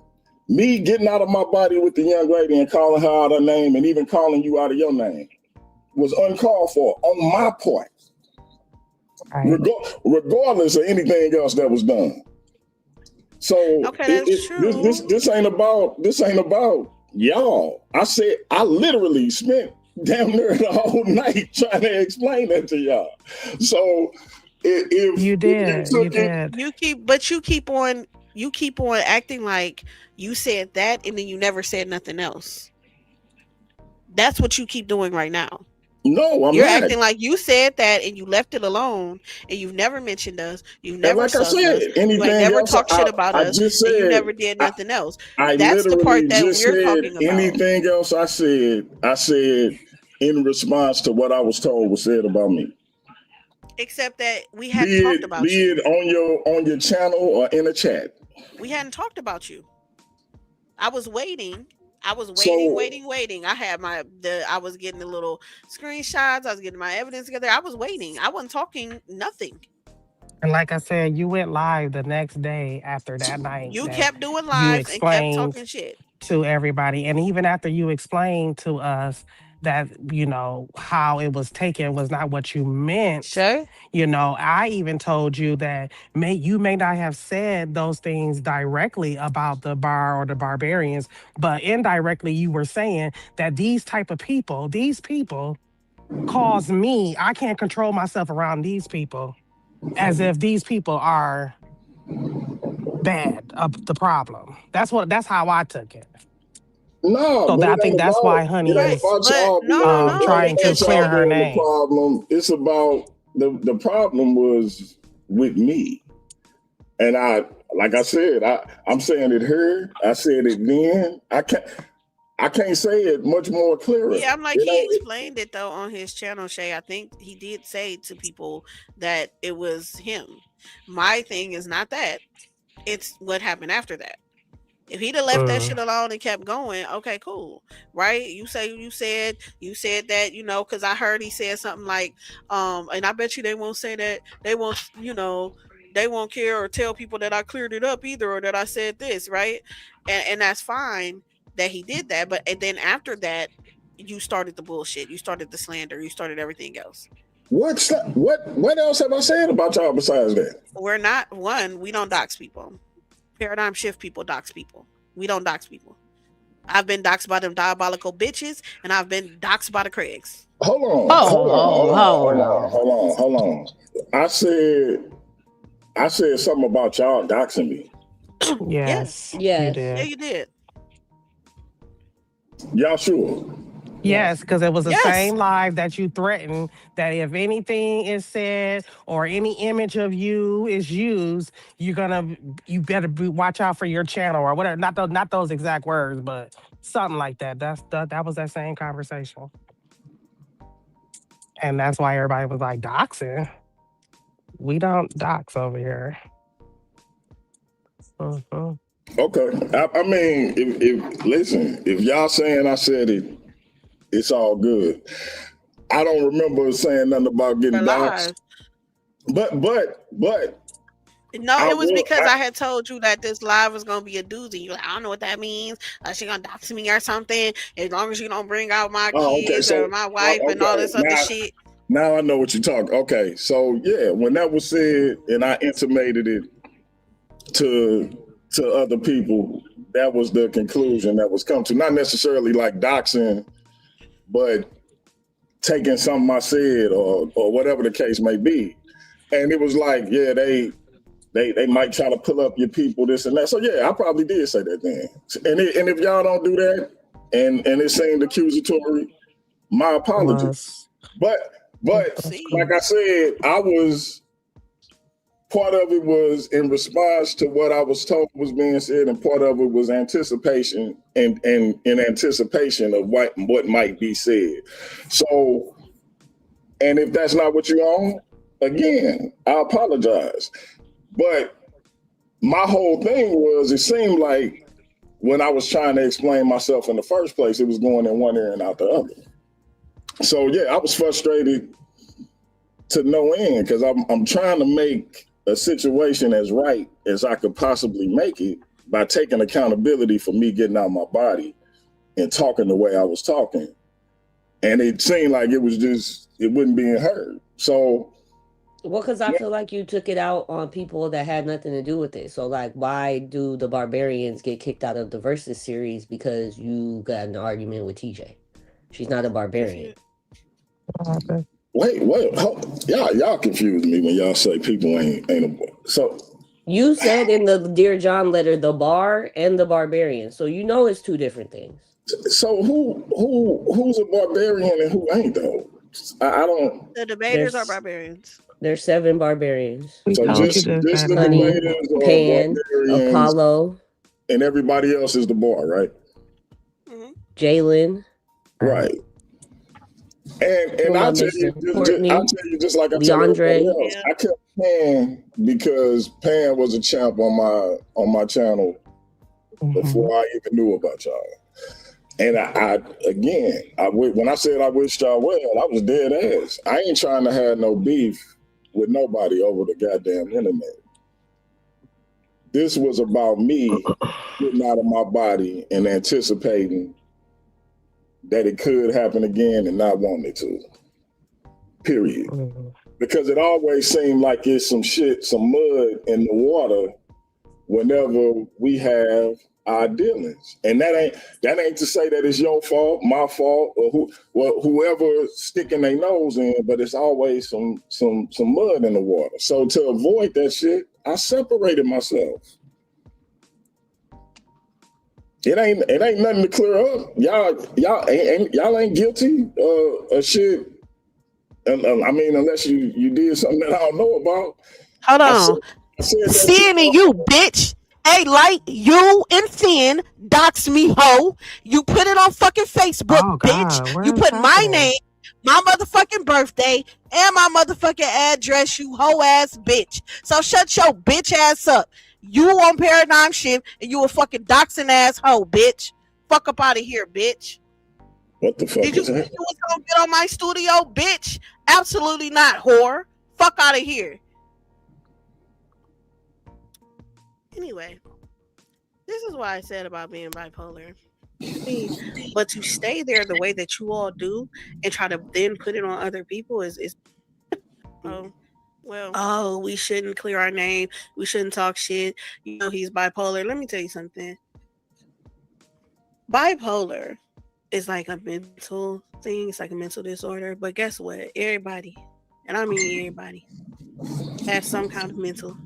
Me getting out of my body with the young lady and calling her out her name and even calling you out of your name was uncalled for on my part, Right. regardless of anything else that was done. So Okay, that's true. this ain't about y'all. I literally spent damn near the whole night trying to explain that to y'all. So if You did. you You took it, did. You keep on acting like you said that and then you never said nothing else. That's what you keep doing right now. no, I'm You're not. acting like you said that and you left it alone and you've never mentioned us, you've And never like I sussed said, us, you ain't anything never else, talked shit about I us, just and you said, never did nothing else. I That's the literally part that just we're said talking about. anything else I said in response to what I was told was said about me. Except that we hadn't talked about Be you. it on your channel or in a chat. We hadn't talked about you. I was waiting. I was So waiting. I was getting the little screenshots. I was getting my evidence together. I was waiting. I wasn't talking nothing. And like I said, you went live the next day after that night You that kept doing you lives and kept explained talking shit. to everybody. And even after you explained to us that, how it was taken was not what you meant, Sure. I even told you that you may not have said those things directly about the bar or the barbarians, but indirectly you were saying that these people cause me, I can't control myself around these people. as if these people are bad of the problem. That's how I took it. No, So but I think that's why it Honey ain't Right. is about But y'all no, being no, trying to about because clear y'all her being the name. problem. It's about the problem was with me. And like I said, I'm saying it here. I said it then. I can't say it much more clearer. yeah, I'm like It he ain't, explained it though on his channel, Shay. I think he did say to people that it was him. My thing is not that. It's what happened after that. If he'd have left that shit alone and kept going, okay, cool, right? You said that, because I heard he said something like, and I bet you they won't say that, they won't, they won't care or tell people that I cleared it up either or that I said this, right? And that's fine that he did that, but and then after that, you started the bullshit, you started the slander, you started everything else. what else have I said about y'all besides that? We're not we don't dox people. Paradigm shift people dox people. We don't dox people. I've been doxed by them diabolical bitches, and I've been doxed by the Craigs. Hold on. I said something about y'all doxing me. Yes, you Yeah, did. you did. Y'all sure? Yes, because it was the Yes. same live that you threatened that if anything is said or any image of you is used, you better watch out for your channel or whatever. Not those exact words, but something like that. That was that same conversation, and that's why everybody was like doxing. We don't dox over here. Okay. I mean, if y'all saying I said it, it's all good. I don't remember saying nothing about getting doxxed. But no, it was because I had told you that this live was gonna be a doozy. You like, I don't know what that means. She gonna dox me or something. As long as you don't bring out my kids or my wife and all this other shit. Now I know what you're talking. Okay, so yeah, when that was said and I intimated it to other people, that was the conclusion that was come to. Not necessarily like doxing, but taking something I said or whatever the case may be. And it was like, yeah, they might try to pull up your people, this and that. So yeah, I probably did say that then. And if y'all don't do that and it seemed accusatory, my apologies. But like I said, part of it was in response to what I was told was being said, and part of it was anticipation and in anticipation of what might be said. So, and if that's not what you own, again, I apologize. But my whole thing was, it seemed like when I was trying to explain myself in the first place, it was going in one ear and out the other. So yeah, I was frustrated to no end because I'm trying to make a situation as right as I could possibly make it by taking accountability for me getting out of my body and talking the way I was talking. And it seemed like it wasn't being heard. So, well, because I feel like you took it out on people that had nothing to do with it. So, like, why do the Barbarians get kicked out of the Versus series because you got an argument with TJ? She's not a Barbarian. Wait, y'all confused me when y'all say people ain't a bar. So you said in the Dear John letter, the bar and the Barbarian. So you know it's two different things. So who's a barbarian and who ain't though? I don't. The debaters are barbarians. There's 7 barbarians. So just the Honey, debaters are Pan, barbarians, Apollo, and everybody else is the bar, right? Mm-hmm. Jalen, right? And I'll tell you, just like I tell everybody else, I kept Pan because Pan was a champ on my channel before I even knew about y'all. And I when I said I wished y'all well, I was dead ass. I ain't trying to have no beef with nobody over the goddamn internet. This was about me getting out of my body and anticipating that it could happen again and not wanting it to. Period. Because it always seemed like it's some mud in the water whenever we have our dealings. And that ain't to say that it's your fault, my fault, or whoever sticking their nose in, but it's always some mud in the water. So to avoid that shit, I separated myself. It ain't nothing to clear up. Y'all ain't guilty of shit. I mean, unless you did something that I don't know about. Hold on. Sin in you, bitch. Hey, like you and Finn dox me, ho. You put it on fucking Facebook, Oh, bitch. God, what You is put my happening? name, my motherfucking birthday, and my motherfucking address, you hoe ass bitch. So shut your bitch ass up. You on Paradigm Shift and you a fucking doxing ass hoe, bitch. Fuck up out of here, bitch. What the fuck Did you is think that? you was gonna get on my studio, bitch? Absolutely not, whore. Fuck out of here. Anyway, this is why I said about being bipolar. But to stay there the way that you all do and try to then put it on other people is oh well, oh, we shouldn't clear our name, we shouldn't talk shit, you know, he's bipolar. Let me tell you something. Bipolar is like a mental thing, it's like a mental disorder, but guess what? Everybody, and I mean everybody, has some kind of mental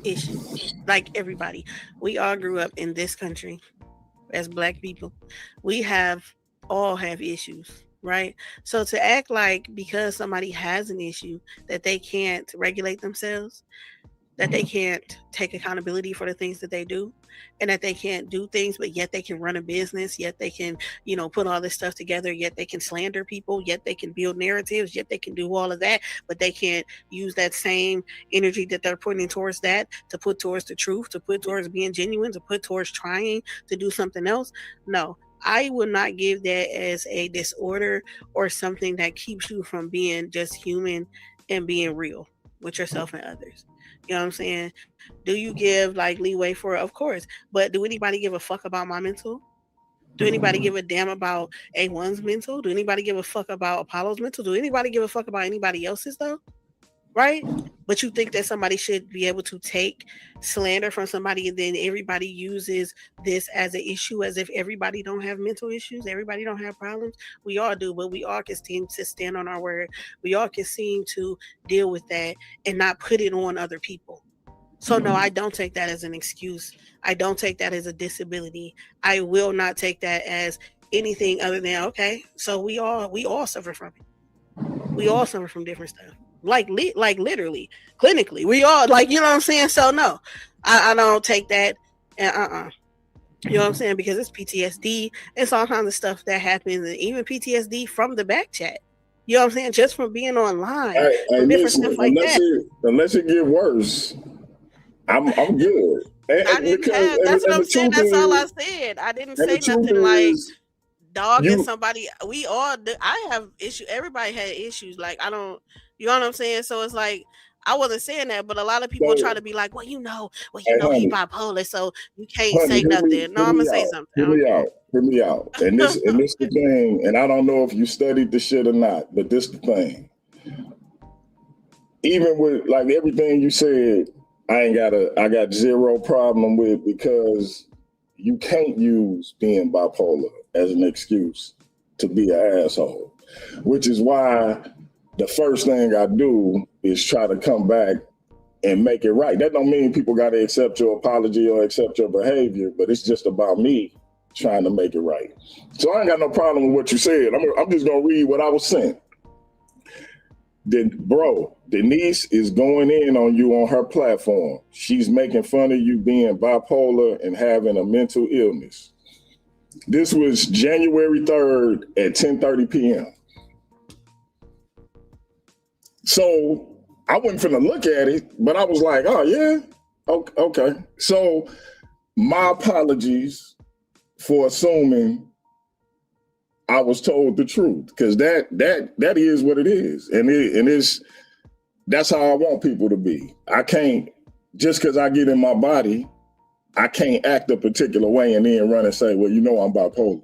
issue. Like everybody. We all grew up in this country as Black people. We all have issues, right? So to act like because somebody has an issue that they can't regulate themselves, that they can't take accountability for the things that they do, and that they can't do things, but yet they can run a business, yet they can, you know, put all this stuff together, yet they can slander people, yet they can build narratives, yet they can do all of that, but they can't use that same energy that they're putting towards that to put towards the truth, to put towards being genuine, to put towards trying to do something else. No, I would not give that as a disorder or something that keeps you from being just human and being real with yourself and others. You know what I'm saying? Do you give like leeway for it? Of course. But do anybody give a fuck about my mental? Do anybody give a damn about A1's mental? Do anybody give a fuck about Apollo's mental? Do anybody give a fuck about anybody else's though? Right? But you think that somebody should be able to take slander from somebody and then everybody uses this as an issue as if everybody don't have mental issues, everybody don't have problems. We all do, but we all can seem to stand on our word. We all can seem to deal with that and not put it on other people. So no, I don't take that as an excuse. I don't take that as a disability. I will not take that as anything other than okay. So we all suffer from it. We all suffer from different stuff. Like literally, clinically, we all like, you know what I'm saying. So no, I don't take that. And you know what I'm saying, because it's PTSD. It's all kinds of stuff that happens, and even PTSD from the back chat. You know what I'm saying, just from being online, from different stuff like that. Unless it get worse, I'm good. I didn't have. That's what I'm saying. That's all I said. I didn't say nothing like dogging somebody. We all. I have issues. Everybody had issues. Like I don't. You know what I'm saying? So it's like I wasn't saying that, but a lot of people try to be like, well, you know, he bipolar, so you can't say nothing. No, I'm gonna say something. Hear me out. And this the thing. And I don't know if you studied the shit or not, but this the thing. Even with like everything you said, I got zero problem with, because you can't use being bipolar as an excuse to be an asshole, which is why the first thing I do is try to come back and make it right. That don't mean people got to accept your apology or accept your behavior, but it's just about me trying to make it right. So I ain't got no problem with what you said. I'm just gonna read what I was sent. Bro, Denise is going in on you on her platform. She's making fun of you being bipolar and having a mental illness. This was January 3rd at 10:30 p.m. So I wasn't finna look at it, but I was like, oh yeah, okay. So my apologies for assuming I was told the truth, because that is what it is, and it's that's how I want people to be. I can't, just because I get in my body, I can't act a particular way and then run and say, well, you know, I'm bipolar.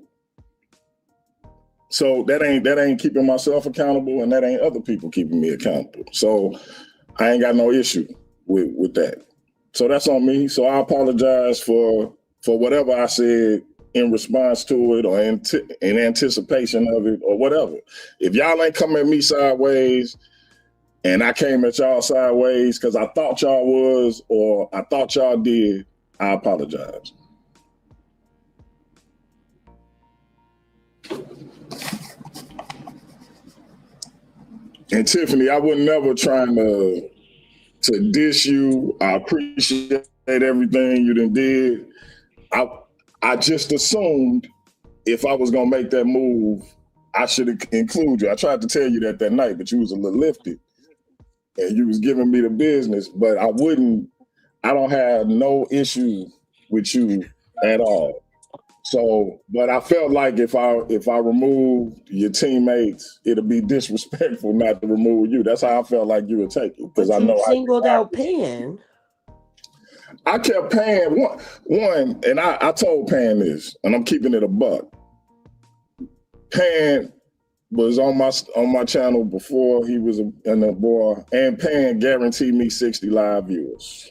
So that ain't keeping myself accountable, and that ain't other people keeping me accountable. So I ain't got no issue with that. So that's on me. So I apologize for for whatever I said in response to it or in anticipation of it or whatever. If y'all ain't coming at me sideways and I came at y'all sideways because I thought y'all was or I thought y'all did, I apologize. And Tiffany, I was never trying to diss you. I appreciate everything you done did. I just assumed if I was gonna make that move, I should include you. I tried to tell you that night, but you was a little lifted and you was giving me the business, but I don't have no issue with you at all. So, but I felt like if I removed your teammates, it'd be disrespectful not to remove you. That's how I felt like you would take it. Because I know singled out Pan. I kept Pan one, and I told Pan this, and I'm keeping it a buck. Pan was on my channel before he was in the boy, and Pan guaranteed me 60 live viewers.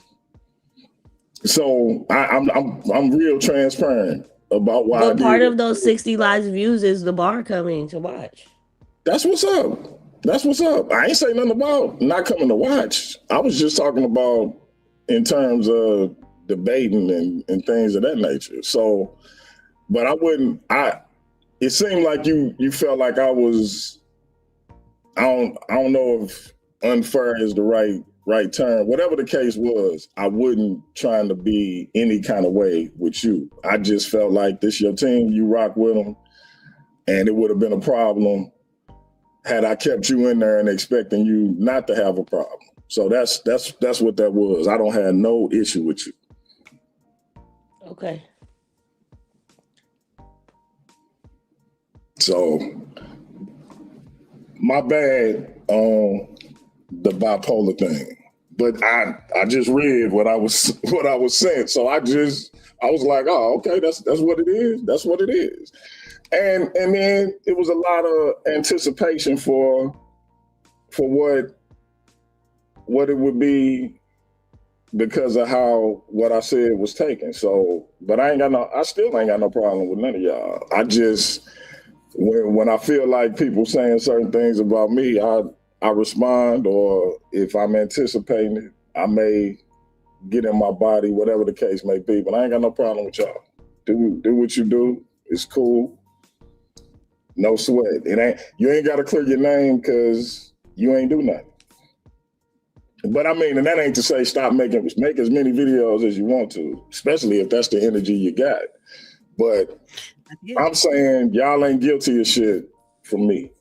So I'm real transparent about why. But part of those 60 live views is the bar coming to watch. That's what's up. That's what's up. I ain't say nothing about not coming to watch. I was just talking about in terms of debating and things of that nature. So, but it seemed like you felt like I was, I don't know if unfair is the right term. Whatever the case was, I wasn't trying to be any kind of way with you. I just felt like this your team, you rock with them, and it would have been a problem had I kept you in there and expecting you not to have a problem. So that's what that was. I don't have no issue with you. Okay. So my bad on the bipolar thing. But I just read what I was sent. So I was like, oh, okay, that's what it is. That's what it is. And then it was a lot of anticipation for what it would be because of how what I said was taken. So, but I still ain't got no problem with none of y'all. I just when I feel like people saying certain things about me, I respond, or if I'm anticipating it, I may get in my body, whatever the case may be. But I ain't got no problem with y'all. Do what you do. It's cool. No sweat. You ain't got to clear your name because you ain't do nothing. But I mean, and that ain't to say stop make as many videos as you want to, especially if that's the energy you got. But I'm saying y'all ain't guilty of shit from me.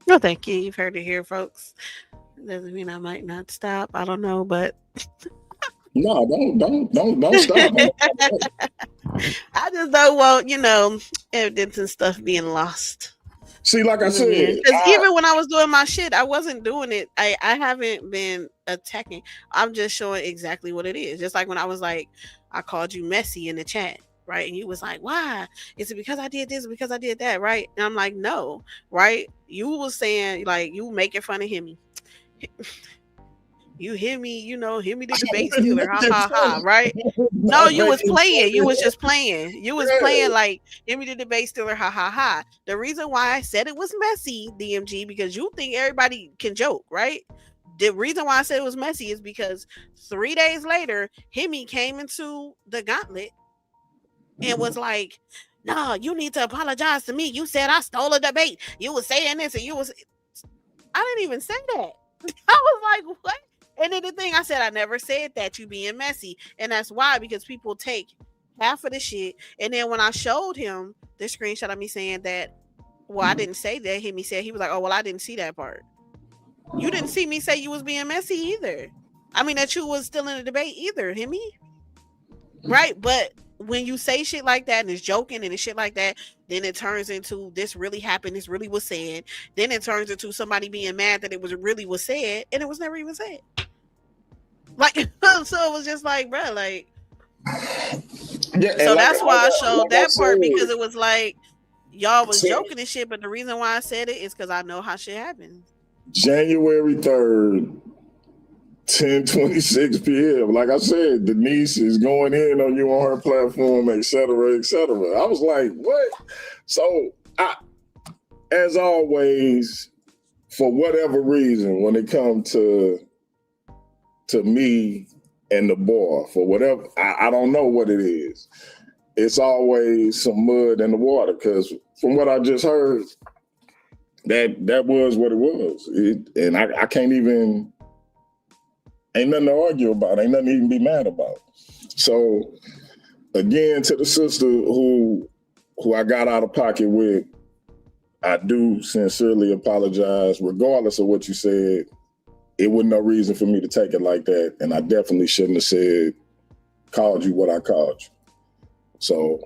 No, thank you. You've heard it here, folks. Doesn't mean I might not stop. I don't know, but no, don't stop. I just don't want, evidence and stuff being lost. See, like I said, because even when I was doing my shit, I wasn't doing it. I haven't been attacking. I'm just showing exactly what it is. Just like when I was like, I called you messy in the chat, right? And you was like, why? Is it because I did this? Because I did that, right? And I'm like, no, right? You was saying like you making fun of him. You hear me, hear me the debate stealer, ha ha ha, right? No, you was playing. You was just playing. You was playing like hear me the debate stealer, ha ha ha. The reason why I said it was messy, DMG, because you think everybody can joke, right? The reason why I said it was messy is because 3 days later, Hemi came into the gauntlet and was like, no, you need to apologize to me. You said I stole a debate. You was saying this and I didn't even say that. I was like, what? And then the thing I said, I never said that, you being messy. And that's why, because people take half of the shit. And then when I showed him the screenshot of me saying that, well, I didn't say that, he said, he was like, oh, well, I didn't see that part. You didn't see me say you was being messy either. I mean, that you was still in the debate either, Hemi. Right? But when you say shit like that and it's joking and it's shit like that, then it turns into this really happened, this really was said. Then it turns into somebody being mad that it really was said, and it was never even said. Like, so it was just like, bro, like, yeah. So that's why I showed that part, because it was like y'all was joking and shit. But the reason why I said it is because I know how shit happens. January 3rd, 10:26 p.m. Like I said, Denise is going in on you on her platform, et cetera, et cetera. I was like, what? So as always, for whatever reason, when it comes to me and the boy, for whatever, I don't know what it is. It's always some mud in the water, because from what I just heard, that was what it was. And I can't even, ain't nothing to argue about, ain't nothing to even be mad about. So again, to the sister who I got out of pocket with, I do sincerely apologize. Regardless of what you said, it wasn't no reason for me to take it like that. And I definitely shouldn't have called you what I called you. So,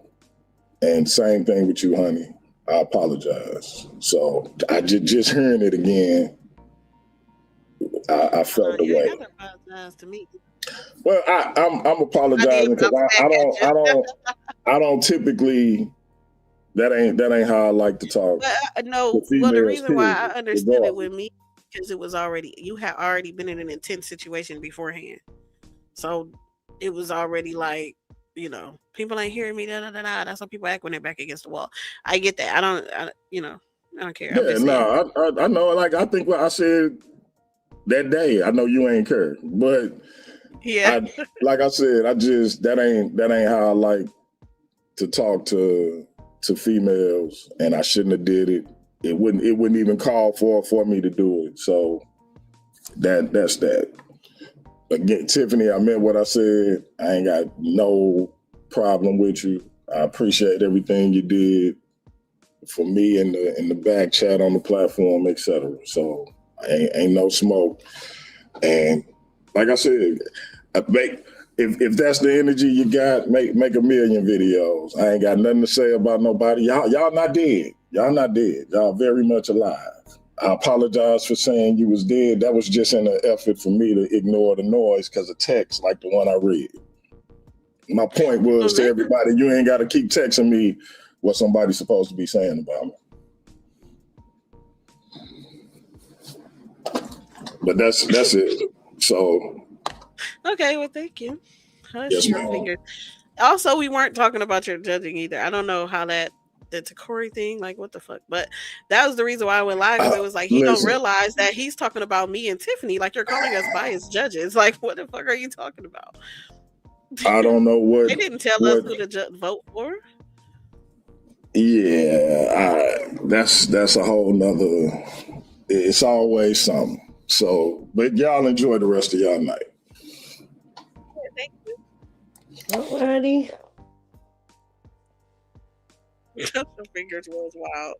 and same thing with you, honey. I apologize. So I just hearing it again, I felt the way. You gotta apologize to me. Well, I'm apologizing because I don't typically. That ain't how I like to talk. No, well, the reason why I understood it with me, because it was already, you had already been in an intense situation beforehand, so it was already like, people ain't hearing me. That's how people act when they're back against the wall. I get that. I don't care. Yeah, no, I know. Like, I think what I said that day, I know you ain't care, but yeah, like I said, that ain't how I like to talk to females, and I shouldn't have did it. It wouldn't even call for me to do it. So that's that. Again, Tiffany, I meant what I said. I ain't got no problem with you. I appreciate everything you did for me in the back chat on the platform, etc. So ain't no smoke. And like I said, if that's the energy you got, make a million videos. I ain't got nothing to say about nobody. Y'all not dead. Y'all not dead. Y'all very much alive. I apologize for saying you was dead. That was just in an effort for me to ignore the noise because of text like the one I read. My point was to everybody, you ain't got to keep texting me what somebody's supposed to be saying about me. But that's it. So. Okay, well, thank you. Hush Yes, your ma'am. fingers. Also, we weren't talking about your judging either. I don't know how the TACORI thing, like, what the fuck? But that was the reason why I went live, because it was like, he don't realize that he's talking about me and Tiffany, like, you're calling us biased judges. Like, what the fuck are you talking about? I don't know what they didn't tell us who to vote for. Yeah, that's a whole nother. It's always something. So, but y'all enjoy the rest of y'all night. Thank you. Alrighty. Your fingers was wild.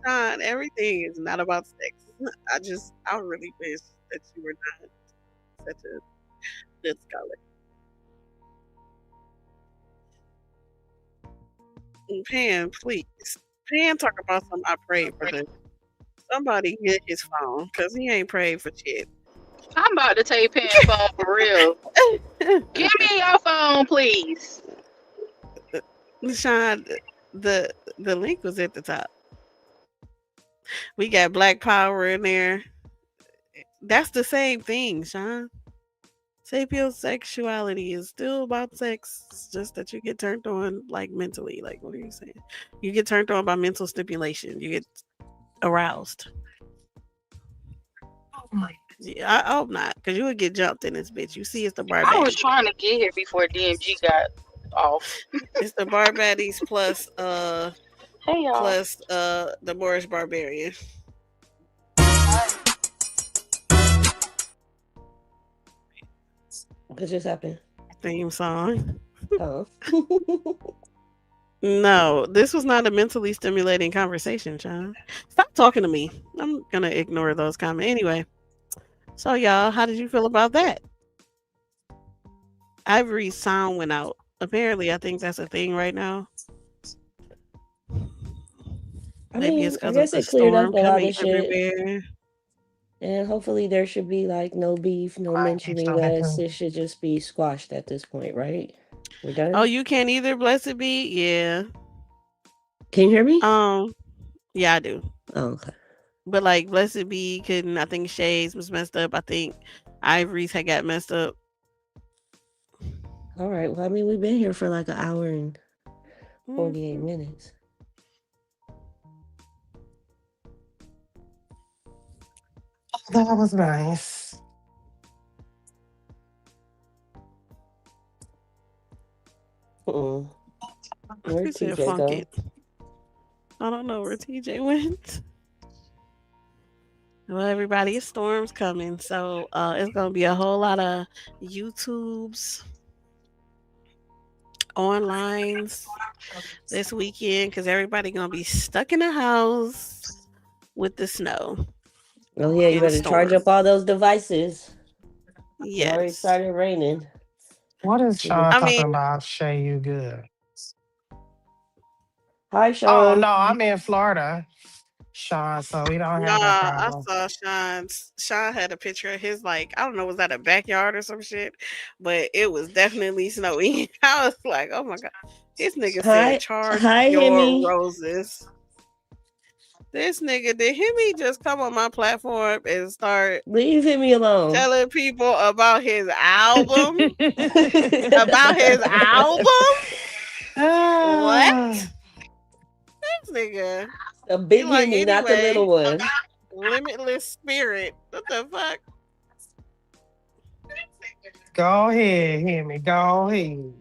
Sean, everything is not about sex. I really wish that you were not such a good scholar. Pan, please. Pan, talk about something I prayed for them. Somebody get his phone, because he ain't prayed for shit. I'm about to take Pan phone for real. Give me your phone, please. Sean, the link was at the top. We got Black Power in there. That's the same thing, Sean. Sapiosexuality is still about sex. It's just that you get turned on, like, mentally. Like, what are you saying? You get turned on by mental stimulation. You get aroused. Yeah, I hope not, because you would get jumped in this bitch. You see, it's the Barbaddies. I was trying to get here before DMG got off. It's the Barbaddies plus hey y'all. Plus the Moorish Barbarian. What just happened? Theme song. Oh. No, this was not a mentally stimulating conversation, John. Stop talking to me. I'm gonna ignore those comments anyway. So, y'all, how did you feel about that? Ivory's sound went out. Apparently, I think that's a thing right now. Maybe it's because of the storm coming everywhere. And hopefully there should be like no beef, no mentioning us. It should just be squashed at this point, right? We're done. Oh, you can't either, blessed be? Yeah. Can you hear me? Yeah, I do. Oh, okay. But like Blessed Be couldn't. I think Shades was messed up. I think Ivory's had got messed up. All right. Well, I mean, we've been here for like an hour and 48 minutes. That was nice. Where'd He said, TJ "Funk go? it." I don't know where TJ went. Well, everybody, a storm's coming, so it's gonna be a whole lot of YouTubes, onlines this weekend because everybody gonna be stuck in the house with the snow. Oh yeah, you and better charge storm. up all those devices. It already Yes. started raining. What is Sean I talking mean, about? Shay, you good? Hi, Oh Sean. no, I'm in Florida, Sean, so we don't have that nah, I problem. saw Sean had a picture of his, like, I don't know, was that a backyard or some shit? But it was definitely snowy. I was like, oh my god. This nigga said, charge Hi, your Himmy. roses. This nigga, did Himmy just come on my platform and start Leave Himmy alone. telling people about his album? About his album? What? This nigga. A big He like, Himmy, not the anyway, little one. Limitless Spirit. What the fuck? Go ahead, Hemi. Go ahead.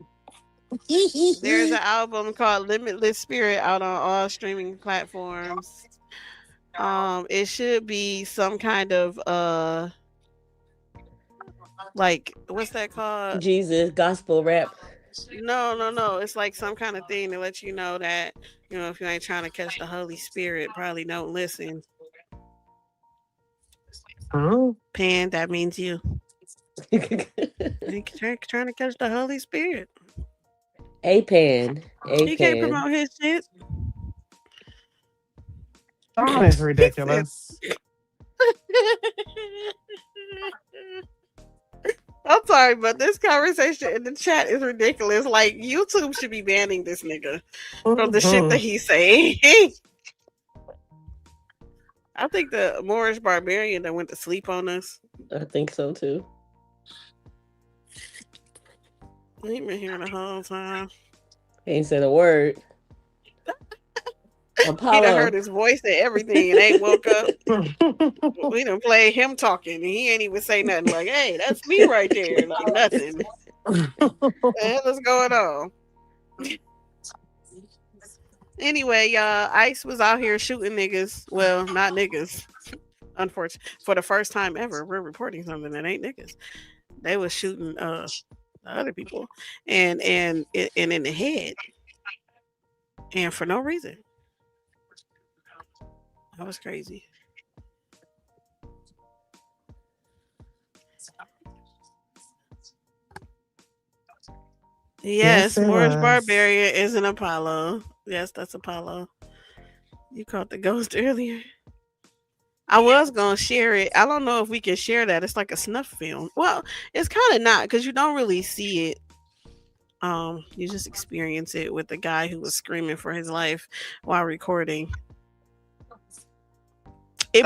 There's an album called Limitless Spirit out on all streaming platforms. It should be some kind of like, what's that called? Jesus gospel rap. No. It's like some kind of thing to let you know that, if you ain't trying to catch the Holy Spirit, probably don't listen. Pan, that means you. Trying to catch the Holy Spirit. A-Pan. He can't promote his shit. Sean is ridiculous. I'm sorry, but this conversation in the chat is ridiculous. Like, YouTube should be banning this nigga from the shit that he's saying. I think the Moorish barbarian that went to sleep on us. I think so too. He been here the whole time. He ain't said a word. Apollo. He done heard his voice and everything and ain't woke up. We done played him talking and he ain't even say nothing. Like, hey, that's me right there. Like, nothing. What the hell is going on? Anyway, y'all, ICE was out here shooting niggas. Well, not niggas. Unfortunately, for the first time ever, we're reporting something that ain't niggas. They was shooting other people and in the head, and for no reason. That was crazy. Yes, Moorish Barbarian is an Apollo. Yes, that's Apollo. You caught the ghost earlier. I was gonna share it. I don't know if we can share that. It's like a snuff film. Well, it's kind of not because you don't really see it. You just experience it with the guy who was screaming for his life while recording. They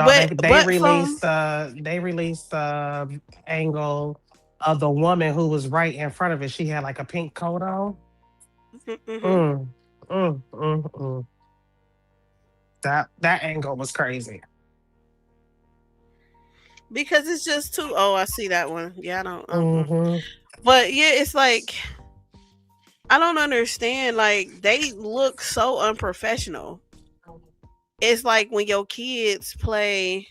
released the angle of the woman who was right in front of it. She had like a pink coat on. That angle was crazy. Because it's just too. Oh, I see that one. Yeah, I don't. But yeah, it's like I don't understand. Like, they look so unprofessional. It's like when your kids play.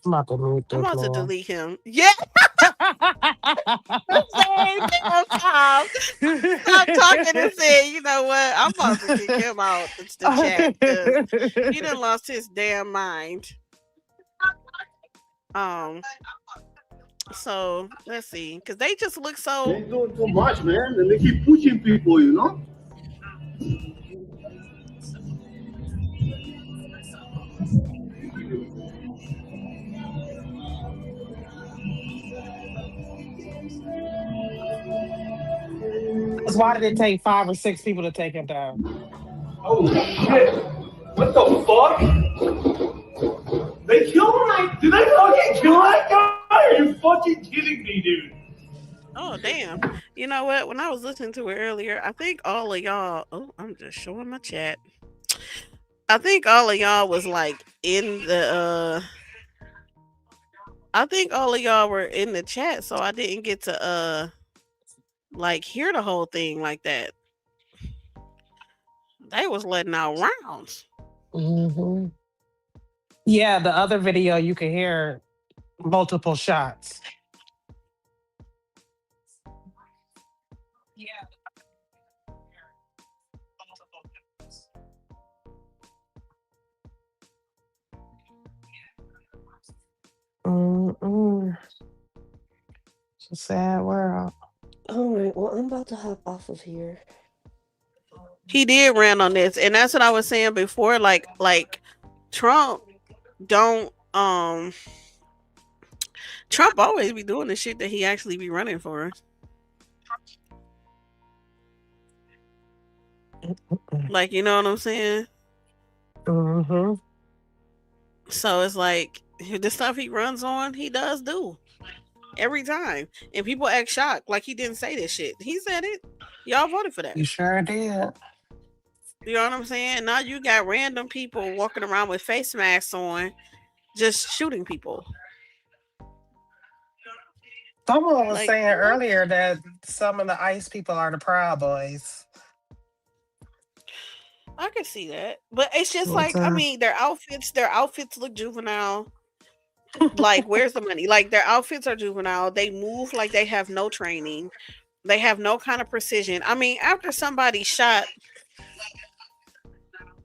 I'm about to delete him. Yeah. Stop talking and say, you know what? I'm about to kick him out the chat because he done lost his damn mind. So let's see, because they just look so. They're doing too much, man, and they keep pushing people, you know. Why did it take 5 or 6 people to take him down? Oh shit! What What the fuck? They killed him? Did they fucking kill that guy? Are you fucking kidding me, dude? Oh damn! You know what? When I was listening to it earlier, I think all of y'all. Oh, I'm just showing my chat. I think all of y'all was like in the. I think all of y'all were in the chat, so I didn't get to like hear the whole thing like that. They was letting out rounds. Mm-hmm. Yeah, the other video you can hear multiple shots. It's a sad world. All right, well, I'm about to hop off of here. He did rant on this, and that's what I was saying before. Like Trump don't Trump always be doing the shit that he actually be running for. Like, you know what I'm saying? Mm-hmm. So it's like the stuff he runs on, he does do every time, and people act shocked like he didn't say this shit. He said it. Y'all voted for that. You sure did. You know what I'm saying? Now you got random people walking around with face masks on, just shooting people. Someone was Like, saying what? earlier that some of the ICE people are the Proud Boys. I can see that, but it's just What's like, I up? mean, their outfits look juvenile. Like, where's the money? Like, their outfits are juvenile. They move like they have no training. They have no kind of precision. I mean, after somebody shot,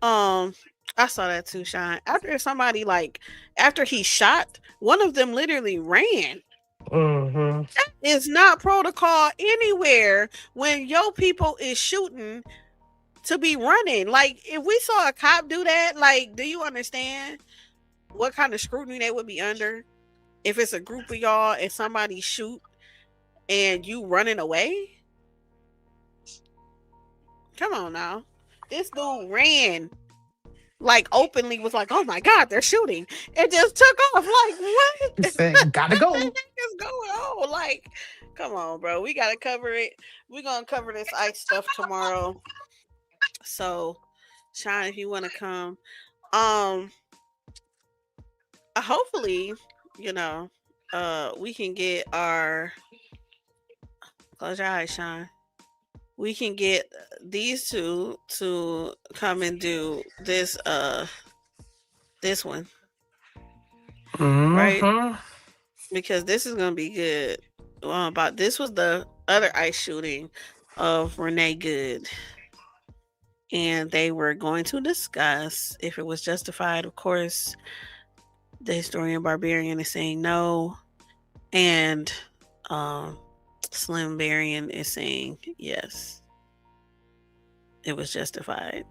I saw that too, Sean. After he shot, one of them literally ran. Mm-hmm. That is not protocol anywhere when your people is shooting to be running. Like, if we saw a cop do that, like, do you understand what kind of scrutiny they would be under? If it's a group of y'all and somebody shoot and you running away? Come on now. This dude ran, like, openly, was like, oh my God, they're shooting. And just took off. Like, what? He said, gotta go. What the heck is going on? Like, come on, bro. We gotta cover it. We're gonna cover this ICE stuff tomorrow. So, Sean, if you want to come, hopefully, you know, we can get our, close your eyes, Sean. We can get these two to come and do this this one. Right? Mm-hmm. Because this is gonna be good. About this was the other ICE shooting of Renee Good. And they were going to discuss if it was justified. Of course, the historian Barbarian is saying no. And Slim Barian is saying yes, it was justified.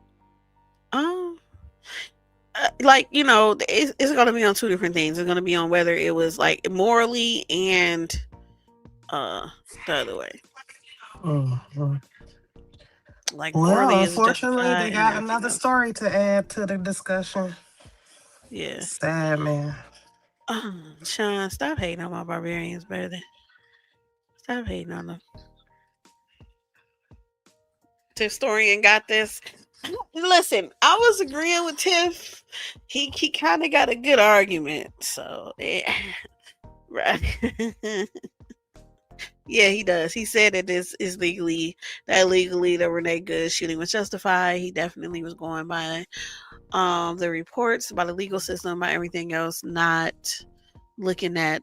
Like, you know, it's going to be on two different things. It's going to be on whether it was like morally and the other way. Mm-hmm. Like, Well, morally is unfortunately, justified they and got everything another else. story to add to the discussion. Yeah. Sad, man. Sean, stop hating on my barbarians, brother. Stop hating on them. The historian got this. Listen, I was agreeing with Tiff. He kind of got a good argument. So, yeah. Right. Yeah, he does. He said that this is legally the Renee Good shooting was justified. He definitely was going by the reports, by the legal system, by everything else, not looking at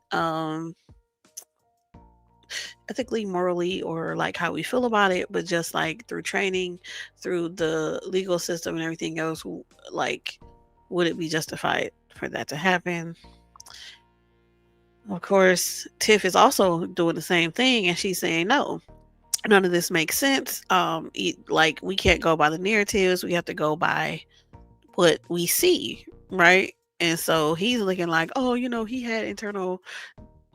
ethically, morally, or like how we feel about it, but just like through training, through the legal system and everything else, like, would it be justified for that to happen? Of course, Tiff is also doing the same thing, and she's saying no, none of this makes sense. Like, we can't go by the narratives, we have to go by what we see, right? And so he's looking like, oh, you know, he had internal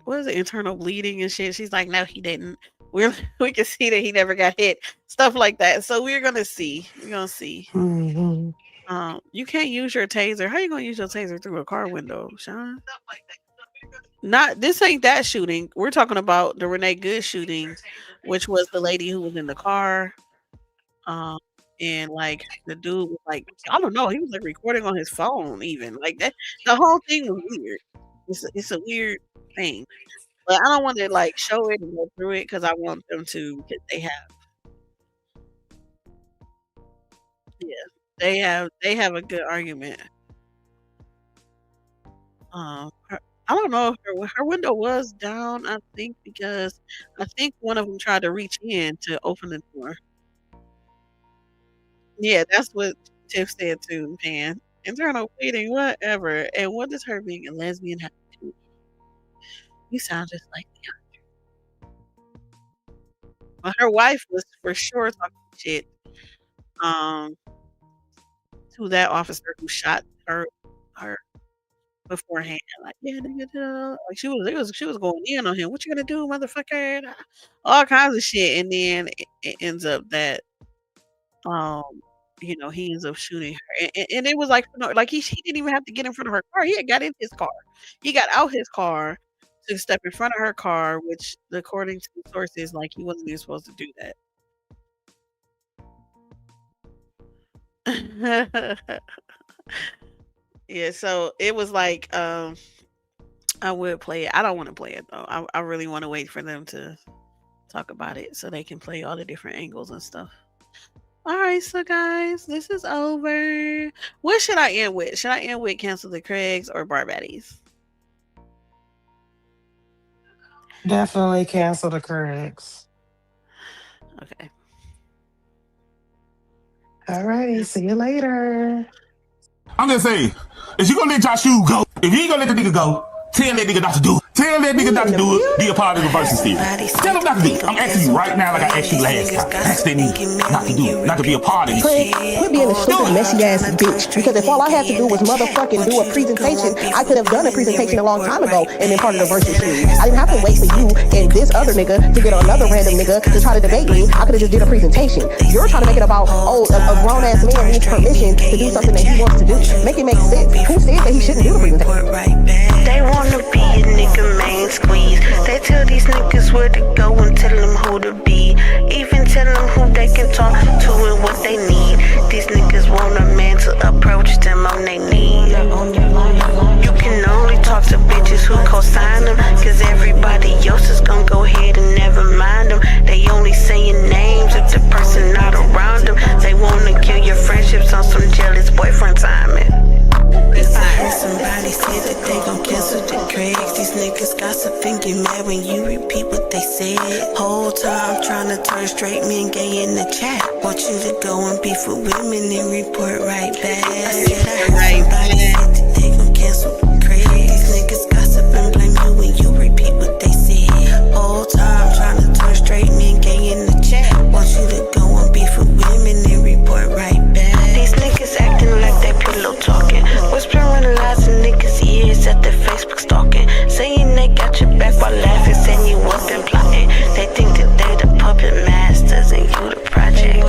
bleeding and shit. She's like, no, he didn't. We can see that he never got hit, stuff like that. So we're gonna see. Mm-hmm. You can't use your taser. How you gonna use your taser through a car window, Sean? Not this ain't that shooting. We're talking about the Renee Good shooting, which was the lady who was in the car. Um, and like the dude was like, I don't know, he was like recording on his phone, even like that. The whole thing was weird. It's a weird thing, but I don't want to like show it and go through it because I want them to. Because they have a good argument. I don't know if her window was down. I think because I think one of them tried to reach in to open the door. Yeah, that's what Tiff said too, Pan. Internal bleeding, whatever. And what does her being a lesbian have to do? You sound just like the Well, her wife was for sure talking shit to that officer who shot her beforehand. Like, yeah, nigga, like she was going in on him. What you gonna do, motherfucker? All kinds of shit. And then it ends up that he ends up shooting her. And it was like he didn't even have to get in front of her car. He had got in his car. He got out his car to step in front of her car, which according to sources, like he wasn't even supposed to do that. Yeah, so it was like I would play it. I don't want to play it though. I really want to wait for them to talk about it so they can play all the different angles and stuff. All right, so guys, this is over. What should I end with? Should I end with Cancel the Craigs or Barbaddies? Definitely cancel the Craigs. Okay. All righty, see you later. I'm just saying, if you gonna let Joshua go, if you ain't gonna let the nigga go, tell that nigga not to do it. Tell that nigga not to do it. Be a part of the versus theory. Tell him not to do it. I'm asking you right now, like I asked you last time. Ask that nigga not to do it, not to be a part of this Craig, shit. quit being a stupid, messy ass bitch. Because if all I had to do was motherfucking do a presentation, I could have done a presentation a long time ago and been part of the versus series. I didn't have to wait for you and this other nigga to get another random nigga to try to debate me. I could have just did a presentation. You're trying to make it about, a grown ass man needs permission to do something that he wants to do. Make it make sense. Who said that he shouldn't do the presentation? They wanna be a nigga main squeeze. They tell these niggas where to go and tell them who to be. Even tell them who they can talk to and what they need. These niggas want a man to approach them on their knees. You can only talk to bitches who co-sign them, cause everybody else is gonna go ahead and never mind them. They only saying names if the person not around them. They wanna kill your friendships on some jealous boyfriend timing. I heard somebody say that they gon' cancel the Craigs. These niggas gossip and get mad when you repeat what they said. Whole time trying to turn straight men gay in the chat. Want you to go and beef with women and report right back. I said I heard somebody say that they gon' cancel the Craigs. These niggas gossip and blame you when you repeat what they said. Whole time trying to turn straight men gay in the chat. Want you to go and beef with women and report right back. These niggas acting like they pillow talking. Whispering lies in niggas' ears at their Facebook stalking. Saying they got your back while laughing, saying you up and plotting. They think that they the puppet masters and you the project.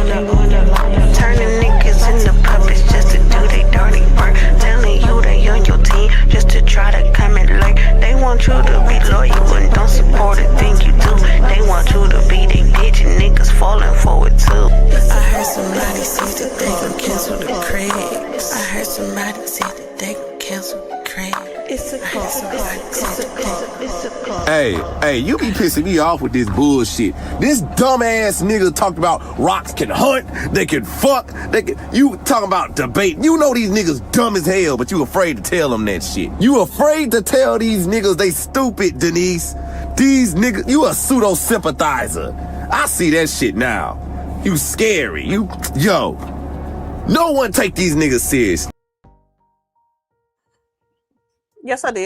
Turning niggas into puppets just to do their dirty work. Telling you they on your team just to try to come and lurk. They want you to be loyal and don't support a thing you do. They want you to be they bitch and niggas falling for it too. I heard somebody say that they gon' cancel the Craigs. I heard somebody say that they gon' cancel the Craigs. It's a call. Hey, you be pissing me off with this bullshit. This dumbass nigga talked about rocks can hunt, they can fuck, you talking about debate. You know these niggas dumb as hell, but you afraid to tell them that shit. You afraid to tell these niggas they stupid, Denise. These niggas, you a pseudo sympathizer. I see that shit now. You scary. No one take these niggas serious. Yes, I did.